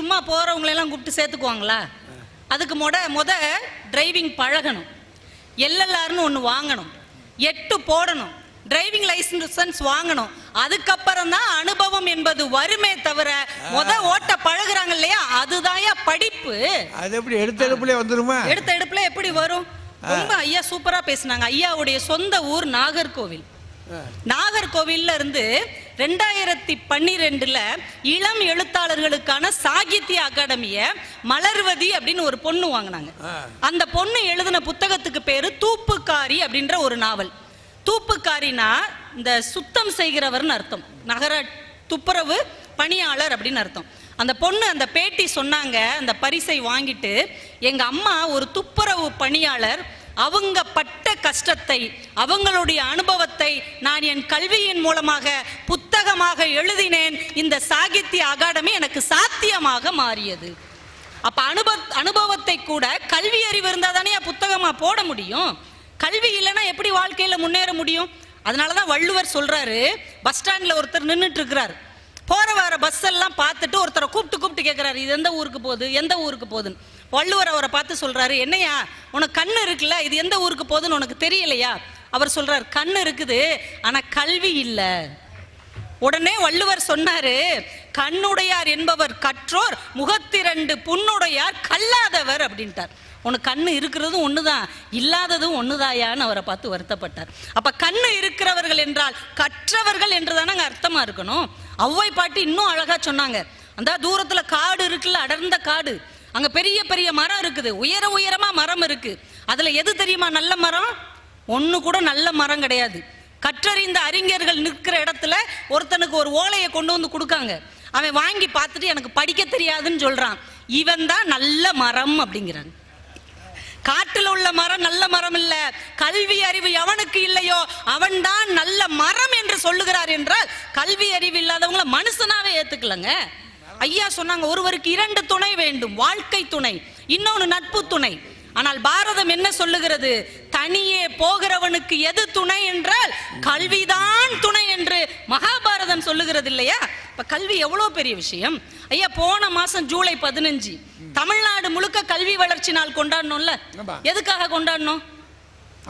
சும்மா போறவங்களெல்லாம் கூப்பிட்டு சேர்த்துக்குவாங்களா? அதுக்கு முத டிரைவிங் பழகணும், எல்எல்ஆர்னு ஒன்று வாங்கணும், 8 போடணும், டிரைவிங் லைசன்ஸ் வாங்கணும். அதுக்கப்புறம் தான் அனுபவம் என்பது வருமே தவிர ஓட்ட பழகுறாங்க இல்லையா, அதுதான் படிப்பு. அது எப்படி எடுத்த எடுப்புல வந்துருமா? எடுத்த எடுப்புல எப்படி வரும்? ரொம்ப ஐயா சூப்பரா பேசினாங்க. ஐயாவுடைய சொந்த ஊர் நாகர்கோவில். நாகர்கோவில்ல இருந்து 2012 இளம் எழுத்தாளர்களுக்கான சாகித்ய அகாடமிய மலர்வதி அப்படின்னு ஒரு பொண்ணு வாங்கினாங்க. அந்த பொண்ணு எழுதின புத்தகத்துக்கு பேரு தூப்புக்காரி அப்படின்ற ஒரு நாவல். தூப்புக்காரினா இந்த சுத்தம் செய்கிறவர்னு அர்த்தம், நகர துப்புரவு பணியாளர் அப்படின்னு அர்த்தம். அந்த பொண்ணு அந்த பேட்டி சொன்னாங்க, அந்த பரிசை வாங்கிட்டு, எங்க அம்மா ஒரு துப்புரவு பணியாளர், அவங்க பட்ட கஷ்டத்தை அவங்களுடைய அனுபவத்தை நான் என் கல்வியின் மூலமாக புத்தகமாக எழுதினேன். இந்த சாகித்ய அகாடமி எனக்கு சாத்தியமாக மாறியது. அப்ப அனுபவத்தை கூட கல்வி அறிவு இருந்தா தானே புத்தகமா போட முடியும். கல்வி இல்லைன்னா எப்படி வாழ்க்கையில முன்னேற முடியும்? அதனாலதான் வள்ளுவர் சொல்றாரு, பஸ் ஸ்டாண்ட்ல ஒருத்தர் நின்றுட்டு இருக்கிறார், போற வர பஸ் எல்லாம் பார்த்துட்டு ஒருத்தரை கூப்பிட்டு கேட்கிறாரு, இது எந்த ஊருக்கு போகுது, எந்த ஊருக்கு போகுதுன்னு. வள்ளுவர் அவரை பார்த்து சொல்றாரு, என்னையா உனக்கு கண்ணு இருக்குல்ல, இது எந்த ஊருக்கு போகுதுன்னு உனக்கு தெரியலையா? அவர் சொல்றாரு, கண்ணு இருக்குது ஆனா கல்வி இல்ல. உடனே வள்ளுவர் சொன்னாரு, கண்ணுடையார் என்பவர் கற்றோர், முகத்திரண்டு புண்ணுடையார் கல்லாதவர் அப்படின்ட்டார். உனக்கு கண்ணு இருக்கிறதும் ஒண்ணுதான், இல்லாததும் ஒண்ணுதாயான்னு அவரை பார்த்து வருத்தப்பட்டார். அப்ப கண்ணு இருக்கிறவர்கள் என்றால் கற்றவர்கள் என்றுதானே அர்த்தமா இருக்கணும். ஔவை பாட்டி இன்னும் அழகா சொன்னாங்க, அந்த தூரத்துல காடு இருக்குல்ல, அடர்ந்த காடு, அங்க பெரிய பெரிய மரம் இருக்குது, உயரமா மரம் இருக்கு. அதுல எது தெரியுமா நல்ல மரம்? ஒண்ணு கூட நல்ல மரம் கிடையாது. கற்றறிந்த அறிஞர்கள் நிற்கிற இடத்துல ஒருத்தனுக்கு ஒரு ஓலையை கொண்டு வந்து கொடுக்காங்க, அவன் வாங்கி பார்த்துட்டு எனக்கு படிக்க தெரியாதுன்னு சொல்றான், இவன் தான் நல்ல மரம் அப்படிங்கிறான். காட்டில் உள்ள மரம் நல்ல மரம் இல்ல, கல்வி அறிவு எவனுக்கு இல்லையோ அவன் தான் நல்ல மரம் என்று சொல்லுகிறார் என்றால் கல்வி அறிவு இல்லாதவங்கள மனுஷனாவே ஏத்துக்கலங்க. ஐயா சொன்னாங்க, ஒருவருக்கு 2 துணை வேண்டும், வாழ்க்கை துணை, இன்னொன்னு நட்பு துணை. ஆனால் பாரதம் என்ன சொல்லுகிறது? தனியே போகிறவனுக்கு எது துணை என்றால் கல்விதான் துணை என்று மகாபாரதம் சொல்லுகிறது இல்லையா? இப்ப கல்வி எவ்வளவு பெரிய விஷயம். ஐயா போன மாசம் ஜூலை 15 தமிழ்நாடு முழுக்க கல்வி வளர்ச்சி நாள் கொண்டாடணும்ல. எதுக்காக கொண்டாடணும்?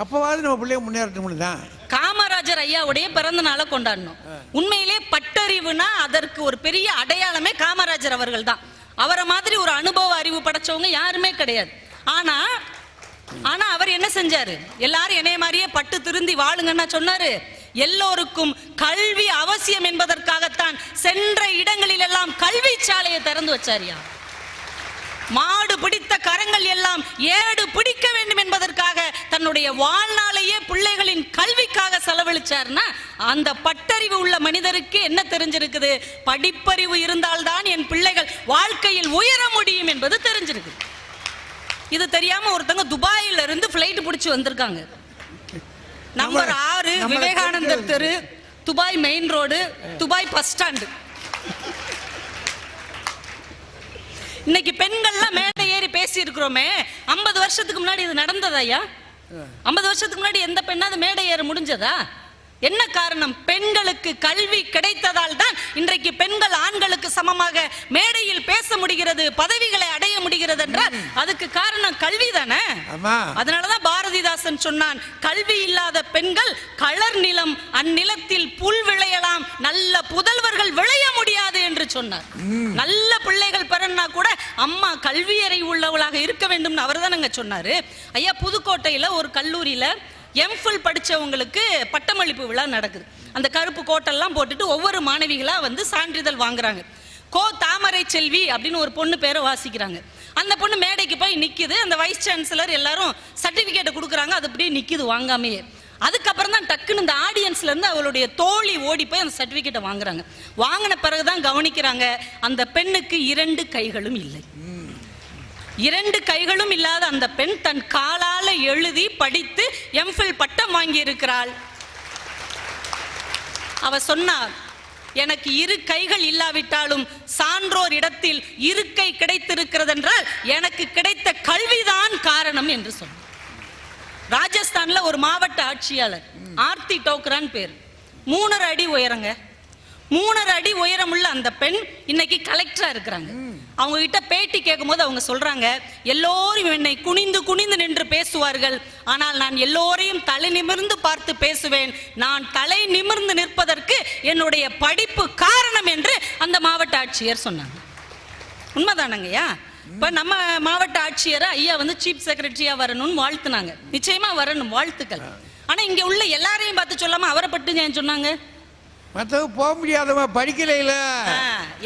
அப்பவாது நம்ம பிள்ளைங்க முன்னேறட்டும். காமராஜர் ஐயாவுடைய பிறந்த நாளை கொண்டாடணும். உண்மையிலே பட்டறிவுனா அதற்கு ஒரு பெரிய அடையாளமே காமராஜர் அவர்கள் தான். அவரை மாதிரி ஒரு அனுபவ அறிவு படைச்சவங்க யாருமே கிடையாது. ஆனா அவர் என்ன செஞ்சாரு? எல்லாரும் என்னைய மாதிரியே பட்டு திருந்தி வாழுங்கன்னா சொன்னாரு, எல்லோருக்கும் கல்வி அவசியம் என்பதற்காகத்தான் சென்ற இடங்களில் எல்லாம் கல்வி சாலையை திறந்து வச்சாரியா. மாடு பிடித்த கரங்கள் எல்லாம் ஏடு பிடிக்க வேண்டும் என்பதற்காக தன்னுடைய வாழ்நாளையே பிள்ளைகளின் கல்விக்காக செலவழிச்சார்னா அந்த பட்டறிவு உள்ள மனிதருக்கு என்ன தெரிஞ்சிருக்குது? படிப்பறிவு இருந்தால்தான் என் பிள்ளைகள் வாழ்க்கையில் உயர முடியும் என்பது தெரிஞ்சிருக்கு. இது தெரியாம ஒருத்தங்க துபாயில இருந்து பிளைட் பிடிச்சு வந்திருக்காங்க. நம்பர் 6 விவேகானந்தர் தெரு, Dubai main road, Dubai bus stand. இன்னைக்கு பெண்கள்லாம் மேடை ஏறி பேசி இருக்கிறோமே, 50 வருஷத்துக்கு முன்னாடி இது நடந்ததாயா? 50 வருஷத்துக்கு முன்னாடி எந்த பெண்ணாவது மேடை ஏற முடிஞ்சதா? என்ன காரணம்? பெண்களுக்கு கல்வி கிடைத்ததால் தான் இன்றைக்கு பெண்கள் ஆண்களுக்கு சமமாக மேடையில் பேச முடிகிறது, பதவிகளை அடைய முடிகிறது என்றால் அதுக்கு காரணம் கல்வி தானே. அதனாலதான் பாரதிதாசன் சொன்னான், கல்வி இல்லாத பெண்கள் கலர் நிலம், அந்நிலத்தில் புல் விளையலாம், நல்ல புதல்வர்கள் விளைய முடியாது என்று சொன்னார். நல்ல பிள்ளைகள் பிறன்னா கூட அம்மா கல்வி அறிவு உள்ளவளாக இருக்க வேண்டும் அவர் தானங்க சொன்னாரு. ஐயா புதுக்கோட்டையில ஒரு கல்லூரியில எம்ஃபில் படிச்சவங்களுக்கு பட்டமளிப்பு விழா நடக்குது. அந்த கருப்பு கோட்டெல்லாம் போட்டுட்டு ஒவ்வொரு மாணவிகளா வந்து சான்றிதழ் வாங்குறாங்க. கோ தாமரை செல்வி அப்படின்னு ஒரு பொண்ணு பேரை வாசிக்கிறாங்க. அந்த பொண்ணு மேடைக்கு போய் நிக்குது. அந்த வைஸ் சான்சலர் எல்லாரும் சர்டிபிகேட்டை கொடுக்குறாங்க, அது அப்படியே நிக்குது வாங்காமையே. அதுக்கப்புறம் தான் டக்குன்னு இந்த ஆடியன்ஸ்ல இருந்து அவளுடைய தோழி ஓடி போய் அந்த சர்டிபிகேட்டை வாங்குறாங்க. வாங்கின பிறகுதான் கவனிக்கிறாங்க, அந்த பெண்ணுக்கு 2 கைகளும் இல்லை. 2 கைகளும் இல்லாத அந்த பெண் தன் காலால எழுதி படித்து எம்ஃபில் பட்டம் வாங்கி இருக்கிறாள். அவ சொன்னார், எனக்கு 2 கைகள் இல்லாவிட்டாலும் சான்றோர் இடத்தில் இருக்கை கிடைத்திருக்கிறது என்றால் எனக்கு கிடைத்த கல்விதான் காரணம் என்று சொன்னார். ராஜஸ்தான்ல ஒரு மாவட்ட ஆட்சியாளர் ஆர்த்தி டோக்ரான் பேர், 3 அடி உயரங்க, 3.5 அடி உயரமுள்ள அந்த பெண் இன்னைக்கு கலெக்டரா இருக்கிறாங்க. அவங்க கிட்ட பேட்டி கேட்கும்போது அவங்க சொல்றாங்க, எல்லோரும் என்னை குனிந்து குனிந்து நின்று பேசுவார்கள், ஆனால் நான் எல்லோரையும் தலை நிமிர்ந்து பார்த்து பேசுவேன். நான் தலை நிமிர்ந்து நிற்பதற்கு என்னுடைய படிப்பு காரணம் என்று அந்த மாவட்ட ஆட்சியர் சொன்னாங்க. உண்மைதானங்கய்யா? இப்ப நம்ம மாவட்ட ஆட்சியரை ஐயா சீஃப் செக்ரட்டரியா வரணும்னு வாழ்த்துனாங்க. நிச்சயமா வரணும், வாழ்த்துக்கள். ஆனா இங்க உள்ள எல்லாரையும் பார்த்து சொல்லாம அவரை பட்டு ஏன் சொன்னாங்க? மற்றவங்க போக முடியாதவன் படிக்கல.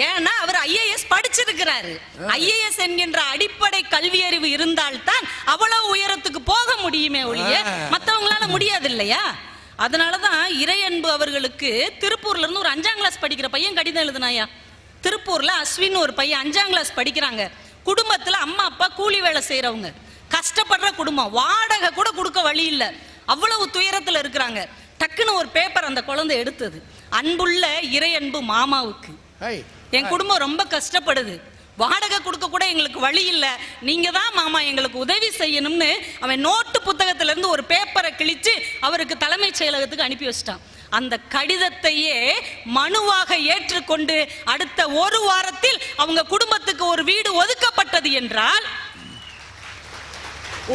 ஏன்னா அவர் ஐஏஎஸ் படிச்சிருக்கிறாரு. ஐஏஎஸ் என்கின்ற அடிப்படை கல்வி அறிவு இருந்தால்தான் அவ்வளவு உயரத்துக்கு போக முடியுமே ஒழிய மற்றவங்களால முடியாது இல்லையா? அதனாலதான் இறையன்பு அவர்களுக்கு திருப்பூர்ல இருந்து ஒரு 5ஆம் கிளாஸ் படிக்கிற பையன் கடிதம் எழுதுனாயா. திருப்பூர்ல அஸ்வின் ஒரு பையன் 5ஆம் கிளாஸ் படிக்கிறாங்க. குடும்பத்துல அம்மா அப்பா கூலி வேலை செய்யறவங்க, கஷ்டப்படுற குடும்பம், வாடகை கூட கொடுக்க வழி இல்லை, அவ்வளவு துயரத்துல இருக்கிறாங்க. டக்குன்னு ஒரு பேப்பர் அந்த குழந்தை எடுத்தது, அன்புள்ள இறையன்பு மாமாவுக்கு, என் குடும்பம் ரொம்ப கஷ்டப்படுது, வாடகை கொடுக்க கூட எங்களுக்கு வழி இல்லை, நீங்க தான் மாமா எங்களுக்கு உதவி செய்யணும்னு அவன் நோட்டு புத்தகத்துல இருந்து ஒரு பேப்பரை கிழிச்சு அவருக்கு தலைமைச் செயலகத்துக்கு அனுப்பி வச்சிட்டான். அந்த கடிதத்தையே மனுவாக ஏற்றுக்கொண்டு அடுத்த 1 வாரத்தில் அவங்க குடும்பத்துக்கு ஒரு வீடு ஒதுக்கப்பட்டது என்றால்,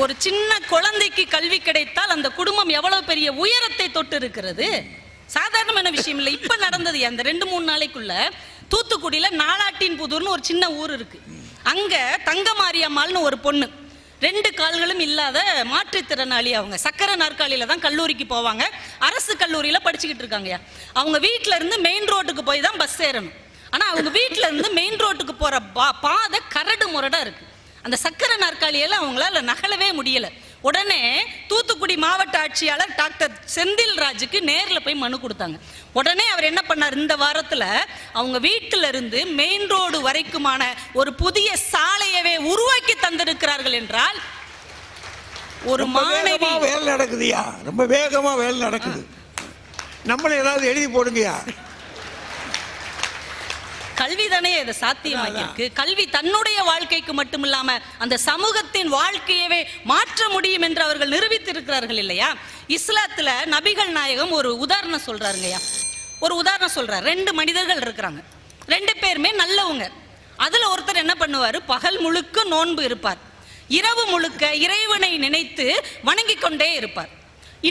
ஒரு சின்ன குழந்தைக்கு கல்வி கிடைத்தால் அந்த குடும்பம் எவ்வளவு பெரிய உயரத்தை தொட்டு இருக்கிறது. சாதாரணமான விஷயம் இல்லை. இப்ப நடந்தது அந்த 2-3 நாளைக்குள்ள தூத்துக்குடியில நாலாட்டின் புதூர்னு ஒரு சின்ன ஊர் இருக்கு. அங்க தங்கமாரியம்மாள்னு ஒரு பொண்ணு, 2 கால்களும் இல்லாத மாற்றுத்திறனாளி. அவங்க சக்கர நாற்காலியில தான் கல்லூரிக்கு போவாங்க. அரசு கல்லூரியில படிச்சுக்கிட்டு இருக்காங்க. அவங்க வீட்டுல இருந்து மெயின் ரோட்டுக்கு போய் தான் பஸ் ஏறணும். ஆனா அவங்க வீட்டுல இருந்து மெயின் ரோட்டுக்கு போற பாதை கரடு முரடா இருக்கு. அந்த சக்கர நாற்காலியெல்லாம் அவங்களால நகலவே முடியல. உடனே தூத்துக்குடி மாவட்ட ஆட்சியாளர் டாக்டர் செந்தில் ராஜுக்கு நேர்ல போய் மனு கொடுத்தாங்க. உடனே அவர் என்ன பண்ணார், இந்த வாரத்துல அவங்க வீட்டில இருந்து மெயின் ரோடு வரைக்குமான ஒரு புதிய சாலையவே உருவாக்கி தந்திருக்கிறார்கள் என்றால், ஒரு மாணவி வேலை நடக்குதுயா, ரொம்ப வேகமா வேலை நடக்குது, நம்மள ஏதாவது எழுதி போடுங்கயா. கல்வி தானே இதை சாத்தியமாக்கியிருக்கு. கல்வி தன்னுடைய வாழ்க்கைக்கு மட்டும் இல்லாம அந்த சமூகத்தின் வாழ்க்கையவே மாற்ற முடியும் என்று அவர்கள் நிரூபித்திருக்கிறார்கள் இல்லையா? இஸ்லாத்துல நபிகள் நாயகம் ஒரு உதாரணம் சொல்றாருங்கய்யா. ஒரு உதாரணம் சொல்றாரு. 2 மனிதர்கள் இருக்கிறாங்க, 2 பேருமே நல்லவங்க. அதுல ஒருத்தர் என்ன பண்ணுவாரு, பகல் முழுக்க நோன்பு இருப்பார், இரவு முழுக்க இறைவனை நினைத்து வணங்கி கொண்டே இருப்பார்.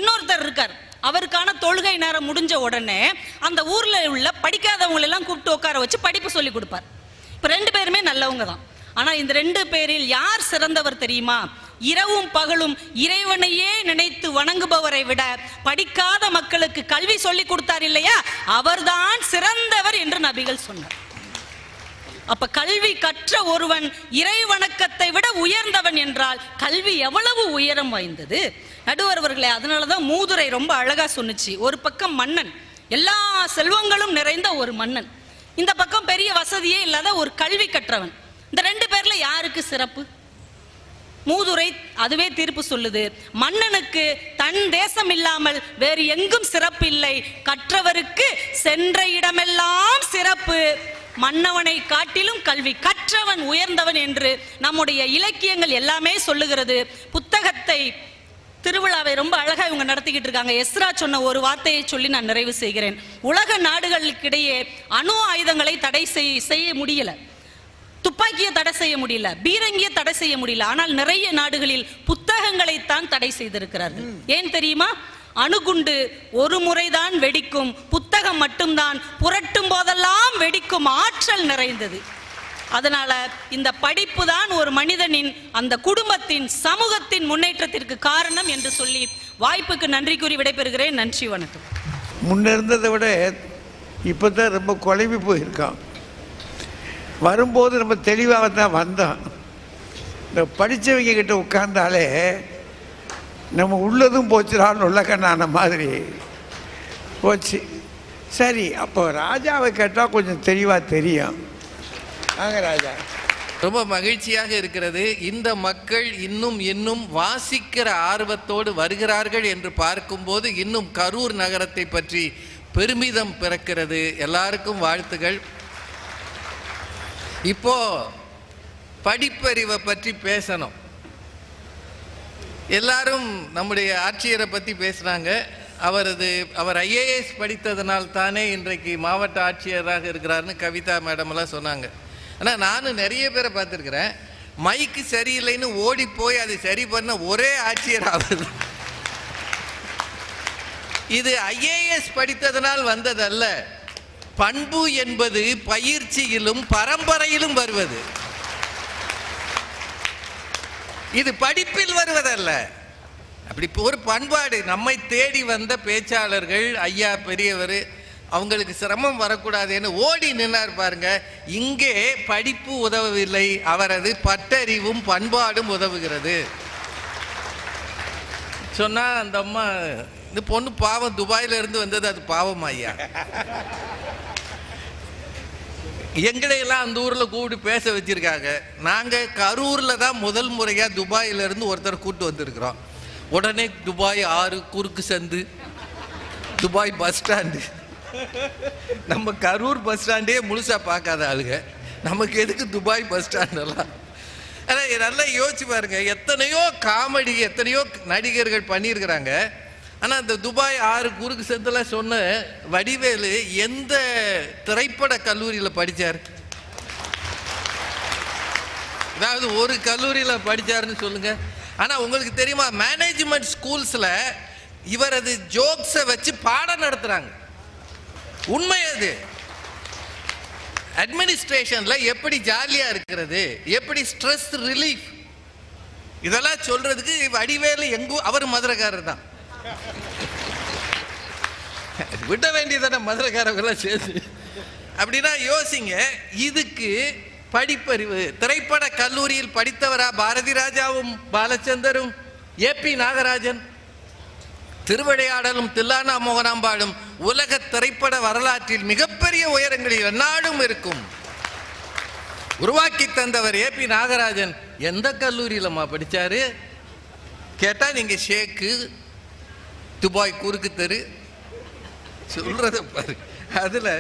இன்னொருத்தர் இருக்கார், அவருக்கான தொழுகை நேரம் முடிஞ்ச உடனே அந்த ஊர்ல உள்ள படிக்காதவங்க எல்லாம் கூப்பிட்டு உட்கார வச்சு படிப்பு சொல்லி கொடுப்பார். இப்ப 2 பேருமே நல்லவங்க தான். ஆனா இந்த 2 பேரில் யார் சிறந்தவர் தெரியுமா? இரவும் பகலும் இறைவனையே நினைத்து வணங்குபவரை விட படிக்காத மக்களுக்கு கல்வி சொல்லி கொடுத்தார் இல்லையா, அவர்தான் சிறந்தவர் என்று நபிகள் சொன்னார். அப்ப கல்வி கற்ற ஒருவன் இறை வணக்கத்தை விட உயர்ந்தவன் என்றால் கல்வி எவ்வளவு உயரம் வாய்ந்தது. நடுவர்களே, அதனாலதான் மூதுரை ரொம்ப அழகா சொன்னுச்சு. ஒரு பக்கம் மன்னன், எல்லா செல்வங்களும் நிறைந்த ஒரு மன்னன், இந்த பக்கம் பெரிய வசதியே இல்லாத ஒரு கல்வி கற்றவன். இந்த 2 பேர்ல யாருக்கு சிறப்பு? மூதுரை அதுவே தீர்ப்பு சொல்லுது, மன்னனுக்கு தன் தேசம் இல்லாமல் வேறு எங்கும் சிறப்பு இல்லை, கற்றவருக்கு சென்ற இடமெல்லாம் சிறப்பு, மன்னவனை காட்டிலும் கல்வி கற்றவன் உயர்ந்தவன் என்று நம்முடைய இலக்கியங்கள் எல்லாமே சொல்லுகிறது. புத்தகத்தை திருவிழாவை ரொம்ப அழகா இவங்க நடத்திக்கிட்டு இருக்காங்க. எஸ்ரா சொன்ன ஒரு வார்த்தையை சொல்லி நான் நிறைவு செய்கிறேன். உலக நாடுகளுக்கிடையே அணு ஆயுதங்களை தடை செய்ய முடியல, துப்பாக்கியை தடை செய்ய முடியல, பீரங்கியை தடை செய்ய முடியல. ஆனால் நிறைய நாடுகளில் புத்தகங்களைத்தான் தடை செய்திருக்கிறார்கள். ஏன் தெரியுமா? அணுகுண்டு ஒரு முறைதான் வெடிக்கும், புத்தகம் மட்டும்தான் புரட்டும் போதெல்லாம் வெடிக்கும் ஆற்றல் நிறைந்தது. அதனால இந்த படிப்பு தான் ஒரு மனிதனின், அந்த குடும்பத்தின், சமூகத்தின் முன்னேற்றத்திற்கு காரணம் என்று சொல்லி வாய்ப்புக்கு நன்றி கூறி விடைபெறுகிறேன். நன்றி, வணக்கம். முன்ன இருந்ததை விட இப்போதான் ரொம்ப குழம்பி போயிருக்கான். வரும்போது நம்ம தெளிவாக தான் வந்தோம். இந்த படித்தவங்க கிட்ட உட்கார்ந்தாலே நம்ம உள்ளதும் போச்சுடான்னு உள்ளக்கண்ணான மாதிரி போச்சு. சரி, அப்போ ராஜாவை கேட்டால் கொஞ்சம் தெளிவாக தெரியும். வாங்க ராஜா. ரொம்ப மகிழ்ச்சியாக இருக்கிறது. இந்த மக்கள் இன்னும் வாசிக்கிற ஆர்வத்தோடு வருகிறார்கள் என்று பார்க்கும்போது இன்னும் கரூர் நகரத்தை பற்றி பெருமிதம் பிறக்கிறது. எல்லாருக்கும் வாழ்த்துகள். இப்போ படிப்பறிவை பற்றி பேசணும். எல்லாரும் நம்முடைய ஆட்சியரை பற்றி பேசுகிறாங்க. அவர் ஐஏஎஸ் படித்ததனால் தானே இன்றைக்கு மாவட்ட ஆட்சியராக இருக்கிறாருன்னு கவிதா மேடமெல்லாம் சொன்னாங்க. ஆனால் நானும் நிறைய பேரை பார்த்துருக்குறேன், மைக்கு சரியில்லைன்னு ஓடி போய் அதை சரி பண்ண ஒரே ஆட்சியர் அவர். இது ஐஏஎஸ் படித்ததனால் வந்ததல்ல. பண்பு என்பது பயிற்சியிலும் பரம்பரையிலும் வருவது, இது படிப்பில் வருவதல்ல. அப்படி ஒரு பண்பாடு. நம்மை தேடி வந்த பேச்சாளர்கள், ஐயா பெரியவர், அவங்களுக்கு சிரமம் வரக்கூடாதுன்னு ஓடி நின்னார் பாருங்க. இங்கே படிப்பு உதவவில்லை, அவரது பட்டறிவும் பண்பாடும் உதவுகிறது. சொன்னா அந்த அம்மா, இந்த பொண்ணு பாவம், துபாயில இருந்து வந்தது, அது பாவம் ஐயா. எங்களையெல்லாம் அந்த ஊர்ல கூப்பிட்டு பேச வச்சிருக்காங்க. நாங்க கரூர்ல தான் முதல் முறையா துபாயில இருந்து ஒருத்தர் கூப்பிட்டு வந்திருக்கிறோம். உடனே துபாய் 6 குறுக்கு சந்து, துபாய் பஸ் ஸ்டாண்டு. நம்ம கரூர் பஸ் ஸ்டாண்டே முழுசா பார்க்காத ஆளுங்க, நமக்கு எதுக்கு துபாய் பஸ் ஸ்டாண்டெல்லாம்? ஆனால் நல்லா யோசிச்சு பாருங்க, எத்தனையோ காமெடி, எத்தனையோ நடிகர்கள் பண்ணியிருக்கிறாங்க. ஆனால் அந்த துபாய் 6 குறுக்கு சந்தெல்லாம் சொன்ன வடிவேலு எந்த திரைப்பட கல்லூரியில் படித்தார்? அதாவது ஒரு கல்லூரியில் படித்தாருன்னு சொல்லுங்க. ஆனால் உங்களுக்கு தெரியுமா, மேனேஜ்மெண்ட் ஸ்கூல்ஸில் இவரது ஜோக்ஸை வச்சு பாடம் நடத்துகிறாங்க. உண்மை அது. அட்மினிஸ்ட்ரேஷனில் எப்படி ஜாலியாக இருக்கிறது, எப்படி ஸ்ட்ரெஸ் ரிலீஃப், இதெல்லாம் சொல்றதுக்கு வடிவேலு அவர் மதுரைக்காரர் தான். விட வேண்டியதான மதுரைக்காரர்கள்லாம் சேர்த்து. அப்படின்னா யோசிங்க, இதுக்கு படிப்பறிவு. திரைப்பட கல்லூரியில் படித்தவரா பாரதி ராஜாவும் பாலச்சந்தரும் ஏபி நாகராஜன்? திருவிளையாடலும் தில்லானா மோகனாம்பாளும் உலக திரைப்பட வரலாற்றில் மிகப்பெரிய உயரங்களில் எந்நாடும் இருக்கும். உருவாக்கி தந்தவர் ஏபி நாகராஜன் எந்த கல்லூரியிலம்மா படித்தாரு கேட்டால் நீங்கள் ஷேக்கு, துபாய் குறுக்கு தெரு சொல்றத பாரு. அதில்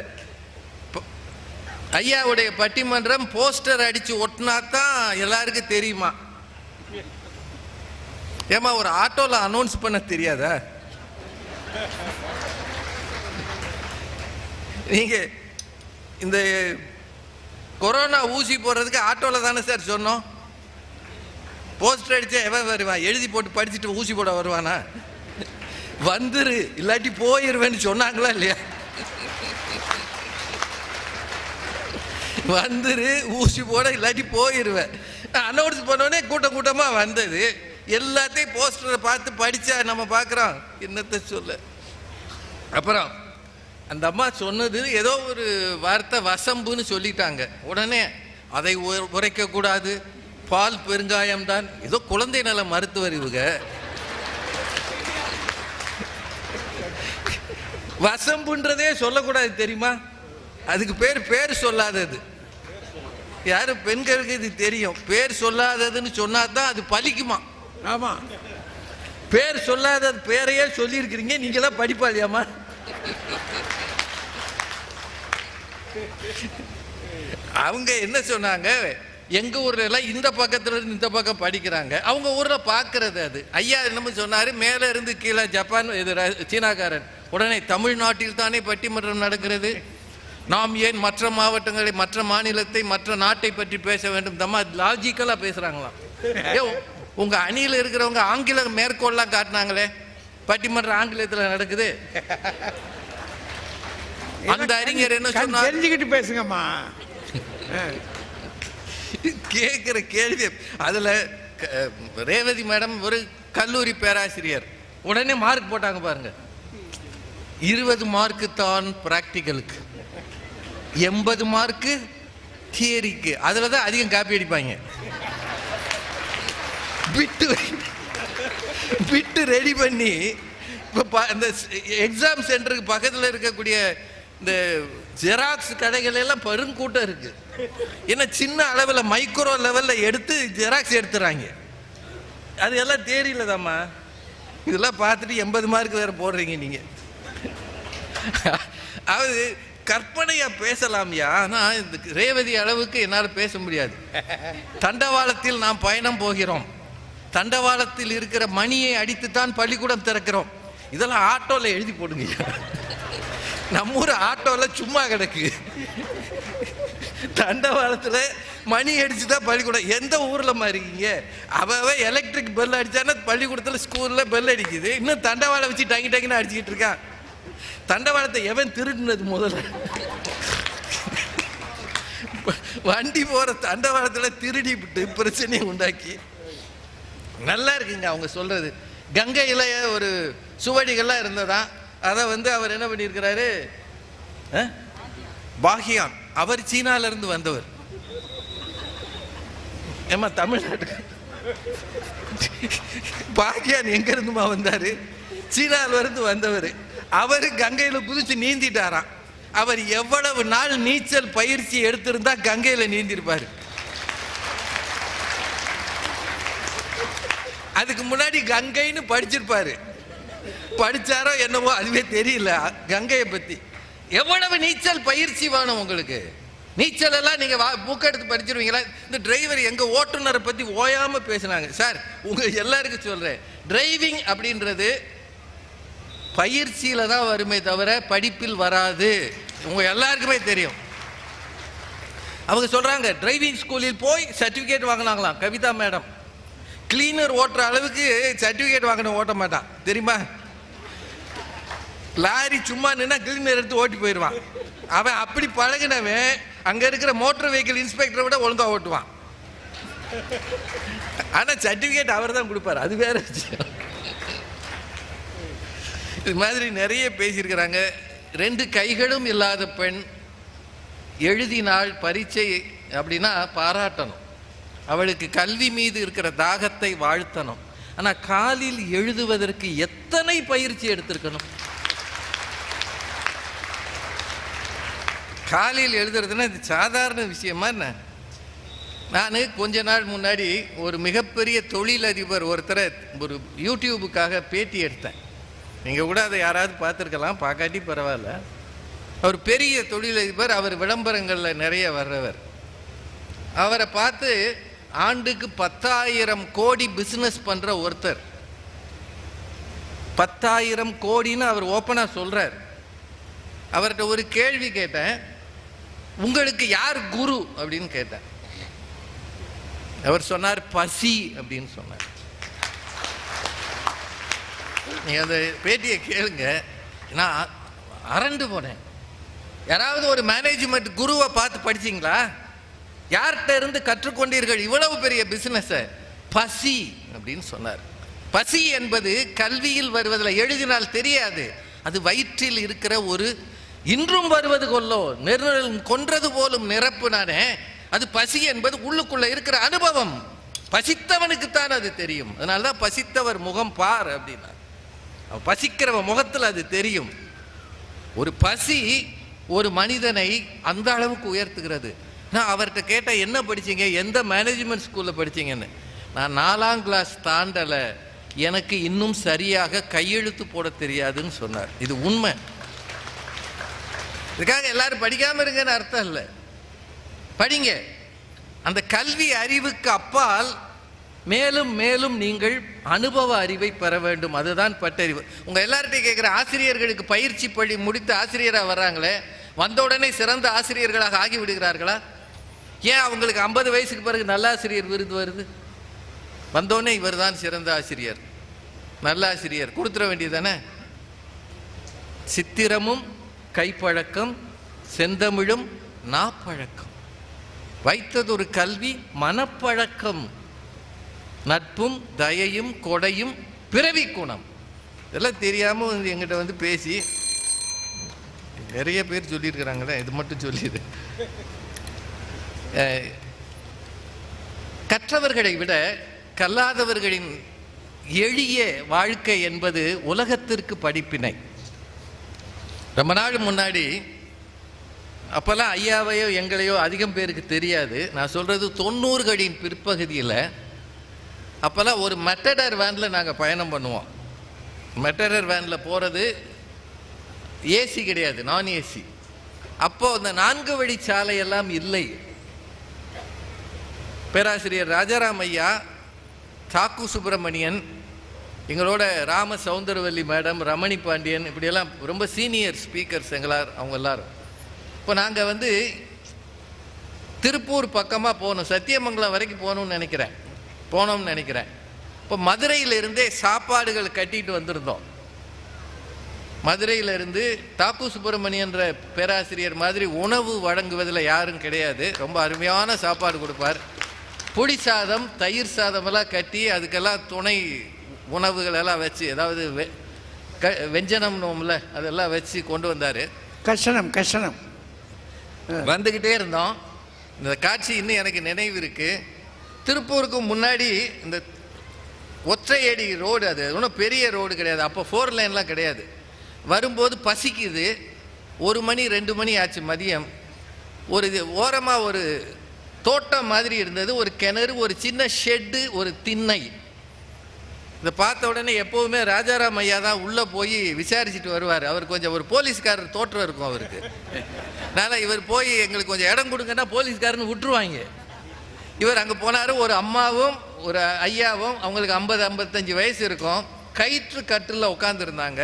ஐயாவுடைய பட்டிமன்றம் போஸ்டர் அடிச்சு ஒட்டினா தான் எல்லாருக்கும் தெரியுமா? ஏமா ஒரு ஆட்டோல அனௌன்ஸ் பண்ண தெரியாதா? நீங்க இந்த கொரோனா ஊசி போடுறதுக்கு ஆட்டோல தானே சார் சொன்னோம். போஸ்டர் அடிச்சா எவன் வருவான்? எழுதி போட்டு படிச்சுட்டு ஊசி போட வருவானா? வந்துரு இல்லாட்டி போயிருவேன்னு சொன்னாங்களா இல்லையா? வந்துரு ஊசி போட இல்லாட்டி போயிருவேன் அனௌன்ஸ் பண்ணோடனே கூட்டம் கூட்டமாக வந்தது. எல்லாத்தையும் போஸ்டரை பார்த்து படித்தா நம்ம பார்க்குறோம், என்னத்தை சொல்ல. அப்புறம் அந்த அம்மா சொன்னது ஏதோ ஒரு வார்த்தை வசம்புன்னு சொல்லிட்டாங்க. உடனே அதை உரைக்கக்கூடாது, பால் பெருங்காயம்தான். ஏதோ குழந்தை நல மருத்துவர் இவங்க. வசம்புன்றதே சொல்லக்கூடாது தெரியுமா? அதுக்கு பேர் சொல்லாதது. யாரும் பெண்களுக்கு இது தெரியும். பேர் சொல்லாததுன்னு சொன்னா தான் அது பலிக்குமா? ஆமா, பேர் சொல்லாதது பேரையே சொல்லியிருக்கிறீங்க, நீங்களாம் படிப்பாளியாமா? அவங்க என்ன சொன்னாங்க, எங்க ஊர்ல எல்லாம் இந்த பக்கத்துல இருந்து இந்த பக்கம் படிக்கிறாங்க, அவங்க ஊர்ல பாக்குறது அது. ஐயா என்னமோ சொன்னாரு, மேல இருந்து கீழே ஜப்பான் சீனாக்காரன். உடனே தமிழ்நாட்டில் தானே பட்டிமன்றம் நடக்கிறது, நாம் ஏன் மற்ற மாவட்டங்களை, மற்ற மாநிலத்தை, மற்ற நாட்டை பற்றி பேச வேண்டும்? தம்மா லாஜிக்கலா பேசுறாங்களாம். உங்க அணியில் இருக்கிறவங்க ஆங்கில மேற்கோள்லாம் காட்டினாங்களே, பட்டிமன்றம் ஆங்கிலத்தில் நடக்குது. அந்த அறிஞர் என்ன சொன்னார்? தெரிஞ்சுக்கிட்டு பேசுங்கம்மா. கேட்கிற கேள்வி. அதுல ரேவதி மேடம் ஒரு கல்லூரி பேராசிரியர். உடனே மார்க் போட்டாங்க பாருங்க, 20 மார்க்கு தான் பிராக்டிகலுக்கு, 80 மார்க்கு தியரிக்கு. அதுல தான் அதிகம் காப்பி அடிப்பாங்க. பிட்டு ரெடி பண்ணி இப்போ இந்த எக்ஸாம் சென்டருக்கு பக்கத்தில் இருக்கக்கூடிய இந்த ஜெராக்ஸ் கடைகள் எல்லாம் பெருங்கூட்டம் இருக்கு. ஏன்னா சின்ன அளவில் மைக்ரோ லெவலில் எடுத்து ஜெராக்ஸ் எடுத்துறாங்க. அது எல்லாம் தேரியலதாம்மா. இதெல்லாம் பார்த்துட்டு 80 மார்க் வேற போடுறீங்க நீங்க. அது கற்பனையா பேசலாம்யா, ஆனால் இந்த ரேவதி அளவுக்கு என்னால் பேச முடியாது. தண்டவாளத்தில் நாம் பயணம் போகிறோம், தண்டவாளத்தில் இருக்கிற மணியை அடித்துத்தான் பள்ளிக்கூடம் திறக்கிறோம். இதெல்லாம் ஆட்டோவில் எழுதி போடுங்க. நம்ம ஊர் ஆட்டோவில் சும்மா கிடக்கு. தண்டவாளத்தில் மணி அடிச்சு தான் பள்ளிக்கூடம். எந்த ஊரில் இருக்கீங்க? அவ எலக்ட்ரிக் பெல் அடித்தானா பள்ளிக்கூடத்தில் ஸ்கூலில் பெல் அடிக்குது. இன்னும் தண்டவாளம் வச்சு டங்கி டங்கின்னு அடிச்சுக்கிட்டு இருக்கான். தண்டவாளத்தை எவன் திருடுனது முதல்ல? வண்டி போகிற தண்டவாளத்தில் திருடி விட்டு பிரச்சனையை உண்டாக்கி. நல்லா இருக்குங்க அவங்க சொல்கிறது. கங்கையில் ஒரு சுவடிகள்லாம் இருந்ததா, அதை அவர் என்ன பண்ணியிருக்கிறாரு, பாகியான், அவர் சீனாவிலிருந்து வந்தவர். ஏமா தமிழ்நாட்டுக்கு பாகியான் எங்க இருந்துமா வந்தாரு? சீனாவிலிருந்து வந்தவர். அவர் கங்கையில் குதிச்சு நீந்திட்டாராம். அவர் எவ்வளவு நாள் நீச்சல் பயிற்சி எடுத்திருந்தா கங்கையில் நீந்திருப்பாரு? அதுக்கு முன்னாடி கங்கைன்னு படிச்சிருப்பாரு. படிச்சாரோ என்னவோ அதுவே தெரியல கங்கையை பத்தி. எவ்வளவு நீச்சல் பயிற்சி வேணும் உங்களுக்கு? நீச்சல் எல்லாம் நீங்க புக் எடுத்து படிச்சிருவீங்களா? இந்த டிரைவர் எங்க ஓட்டுநரை பத்தி ஓயாம பேசினாங்க. சார் உங்க எல்லாருக்கும் சொல்றேன், டிரைவிங் அப்படின்றது பயிற்சியில தான் வருமே தவிர படிப்பில் வராது. உங்க எல்லாருக்குமே தெரியும். அவங்க சொல்றாங்க டிரைவிங் ஸ்கூலில் போய் சர்டிபிகேட் வாங்கினாங்களாம். கவிதா மேடம் கிளீனர் ஓட்டுற அளவுக்கு சர்டிபிகேட் வாங்கின ஓட்ட மாட்டான் தெரியுமா? லாரி சும்மா நின்னா கிளீனர் எடுத்து ஓட்டி போயிடுவான். அவன் அப்படி பழகினவன் அங்க இருக்கிற மோட்டார் வெஹிக்கிள் இன்ஸ்பெக்டரை விட ஒழுங்கா ஓட்டுவான். ஆனா சர்டிபிகேட் அவர் தான் கொடுப்பாரு, அது வேற விஷயம். இது மாதிரி நிறைய பேசியிருக்கிறாங்க. 2 கைகளும் இல்லாத பெண் எழுதினாள் பரீட்சை அப்படின்னா பாராட்டணும். அவளுக்கு கல்வி மீது இருக்கிற தாகத்தை வாழ்த்தணும். ஆனா காலில் எழுதுவதற்கு எத்தனை பயிற்சி எடுத்திருக்கணும்? காலில் எழுதுறதுன்னா இது சாதாரண விஷயமா என்ன? நான் கொஞ்ச நாள் முன்னாடி ஒரு மிகப்பெரிய தொழிலதிபர் ஒருத்தரை ஒரு யூடியூபுக்காக பேட்டி எடுத்தேன். நீங்கள் கூட அதை யாராவது பார்த்துருக்கலாம், பார்க்காட்டி பரவாயில்ல. அவர் பெரிய தொழிலதிபர், அவர் விளம்பரங்களில் நிறைய வர்றவர். அவரை பார்த்து ஆண்டுக்கு 10,000 கோடி பிஸ்னஸ் பண்ணுற ஒருத்தர். 10,000 கோடின்னு அவர் ஓப்பனாக சொல்கிறார். அவர்கிட்ட ஒரு கேள்வி கேட்டேன், உங்களுக்கு யார் குரு அப்படின்னு கேட்டேன். அவர் சொன்னார் பசி அப்படின்னு சொன்னார். நீங்கள் அந்த பேட்டியை கேளுங்க. நான் அரண்டு போனேன். யாராவது ஒரு மேனேஜ்மெண்ட் குருவை பார்த்து படிச்சிங்களா? யார்கிட்ட இருந்து கற்றுக்கொண்டீர்கள் இவ்வளவு பெரிய பிஸ்னஸை? பசி அப்படின்னு சொன்னார். பசி என்பது கல்வியில் வருவதில் எழுதினால் தெரியாது. அது வயிற்றில் இருக்கிற ஒரு இன்றும் வருவது கொல்லோ கொன்றது போலும் நிரப்பு நானே. அது பசி என்பது உள்ளுக்குள்ள இருக்கிற அனுபவம். பசித்தவனுக்குத்தான் அது தெரியும். அதனால்தான் பசித்தவர் முகம் பார் அப்படின்னா, பசிக்கிறவ முகத்தில் அது தெரியும். ஒரு பசி ஒரு மனிதனை அந்த அளவுக்கு உயர்த்துகிறது. நான் அவர்கிட்ட கேட்டேன், என்ன படிச்சீங்க, எந்த மேனேஜ்மெண்ட் ஸ்கூலில் படிச்சீங்கன்னு. நான் 4ஆம் கிளாஸ் தாண்டலை, எனக்கு இன்னும் சரியாக கையெழுத்து போட தெரியாதுன்னு சொன்னார். இது உண்மை. இதுக்காக எல்லாரும் படிக்காம இருங்கன்னு அர்த்தம் இல்லை, படிங்க. அந்த கல்வி அறிவுக்கு அப்பால் மேலும் மேலும் நீங்கள் அனுபவ அறிவை பெற வேண்டும். அதுதான் பட்டறிவு. உங்க எல்லார்ட்டையும் கேட்குற, ஆசிரியர்களுக்கு பயிற்சி பள்ளி முடித்து ஆசிரியராக வர்றாங்களே, வந்த உடனே சிறந்த ஆசிரியர்களாக ஆகி விடுகிறார்களா? ஏன் அவங்களுக்கு 50 வயசுக்கு பிறகு நல்ல ஆசிரியர் விருது வருது? வந்தோடனே இவர் தான் சிறந்த ஆசிரியர், நல்ல ஆசிரியர் கொடுத்துட வேண்டியதானே? சித்திரமும் கைப்பழக்கம், செந்தமிழும் நாப்பழக்கம், வைத்தது ஒரு கல்வி மனப்பழக்கம், நட்பும் தயையும் கொடையும் பிறவி குணம். இதெல்லாம் தெரியாம எங்கிட்ட வந்து பேசி நிறைய பேர் சொல்லியிருக்கிறாங்களே, இது மட்டும் சொல்லிடு. கற்றவர்களை விட கல்லாதவர்களின் எளிய வாழ்க்கை என்பது உலகத்திற்கு படிப்பினை. ரொம்ப நாள் முன்னாடி, அப்போல்லாம் ஐயாவையோ எங்களையோ அதிகம் பேருக்கு தெரியாது, நான் சொல்கிறது 90களின் பிற்பகுதியில். அப்போல்லாம் ஒரு மெட்டடர் வேனில் நாங்கள் பயணம் பண்ணுவோம். மெட்டடர் வேனில் போகிறது ஏசி கிடையாது, நான் ஏசி. அப்போது அந்த 4 வழி சாலையெல்லாம் இல்லை. பேராசிரியர் ராஜாராம் ஐயா, தாக்கு சுப்பிரமணியன், எங்களோட ராம சௌந்தரவல்லி மேடம், ரமணி பாண்டியன், இப்படியெல்லாம் ரொம்ப சீனியர் ஸ்பீக்கர்ஸ் அவங்க எல்லாரும். இப்போ நாங்கள் திருப்பூர் பக்கமாக போகணும், சத்தியமங்கலம் வரைக்கும் போகணும்னு நினைக்கிறேன். இப்போ மதுரையிலிருந்தே சாப்பாடுகள் கட்டிட்டு வந்திருந்தோம். மதுரையிலிருந்து தாக்கு சுப்பிரமணியன்ற பேராசிரியர் மாதிரி உணவு வழங்குவதில் யாரும் கிடையாது. ரொம்ப அருமையான சாப்பாடு கொடுப்பார். புளி சாதம், தயிர் சாதமெல்லாம் கட்டி அதுக்கெல்லாம் துணை உணவுகள் எல்லாம் வச்சு, அதாவது வெஞ்சனம்னோம்ல, அதெல்லாம் வச்சு கொண்டு வந்தார். கஷனம் வந்துக்கிட்டே இருந்தோம். இந்த காட்சி இன்னும் எனக்கு நினைவு இருக்கு. திருப்பூருக்கு முன்னாடி இந்த ஒற்றையடி ரோடு, அது ஒன்றும் பெரிய ரோடு கிடையாது, அப்போ 4 லைன்லாம் கிடையாது. வரும்போது பசிக்குது, 1 மணி 2 மணி ஆச்சு மதியம். ஒரு ஓரமாக ஒரு தோட்டம் மாதிரி இருந்தது, ஒரு கிணறு, ஒரு சின்ன ஷெட்டு, ஒரு திண்ணை. இதை பார்த்த உடனே எப்போவுமே ராஜாராம் ஐயா தான் உள்ளே போய் விசாரிச்சுட்டு வருவார். அவர் கொஞ்சம் ஒரு போலீஸ்காரர் தோற்றம் இருக்கும் அவருக்கு. அதனால் இவர் போய் எங்களுக்கு கொஞ்சம் இடம் கொடுங்கன்னா போலீஸ்காரன்னு விட்டுருவாங்க. இவர் அங்கே போனார். ஒரு அம்மாவும் ஒரு ஐயாவும், அவங்களுக்கு 50-55 வயசு இருக்கும், கயிற்று கட்டில் உட்காந்துருந்தாங்க.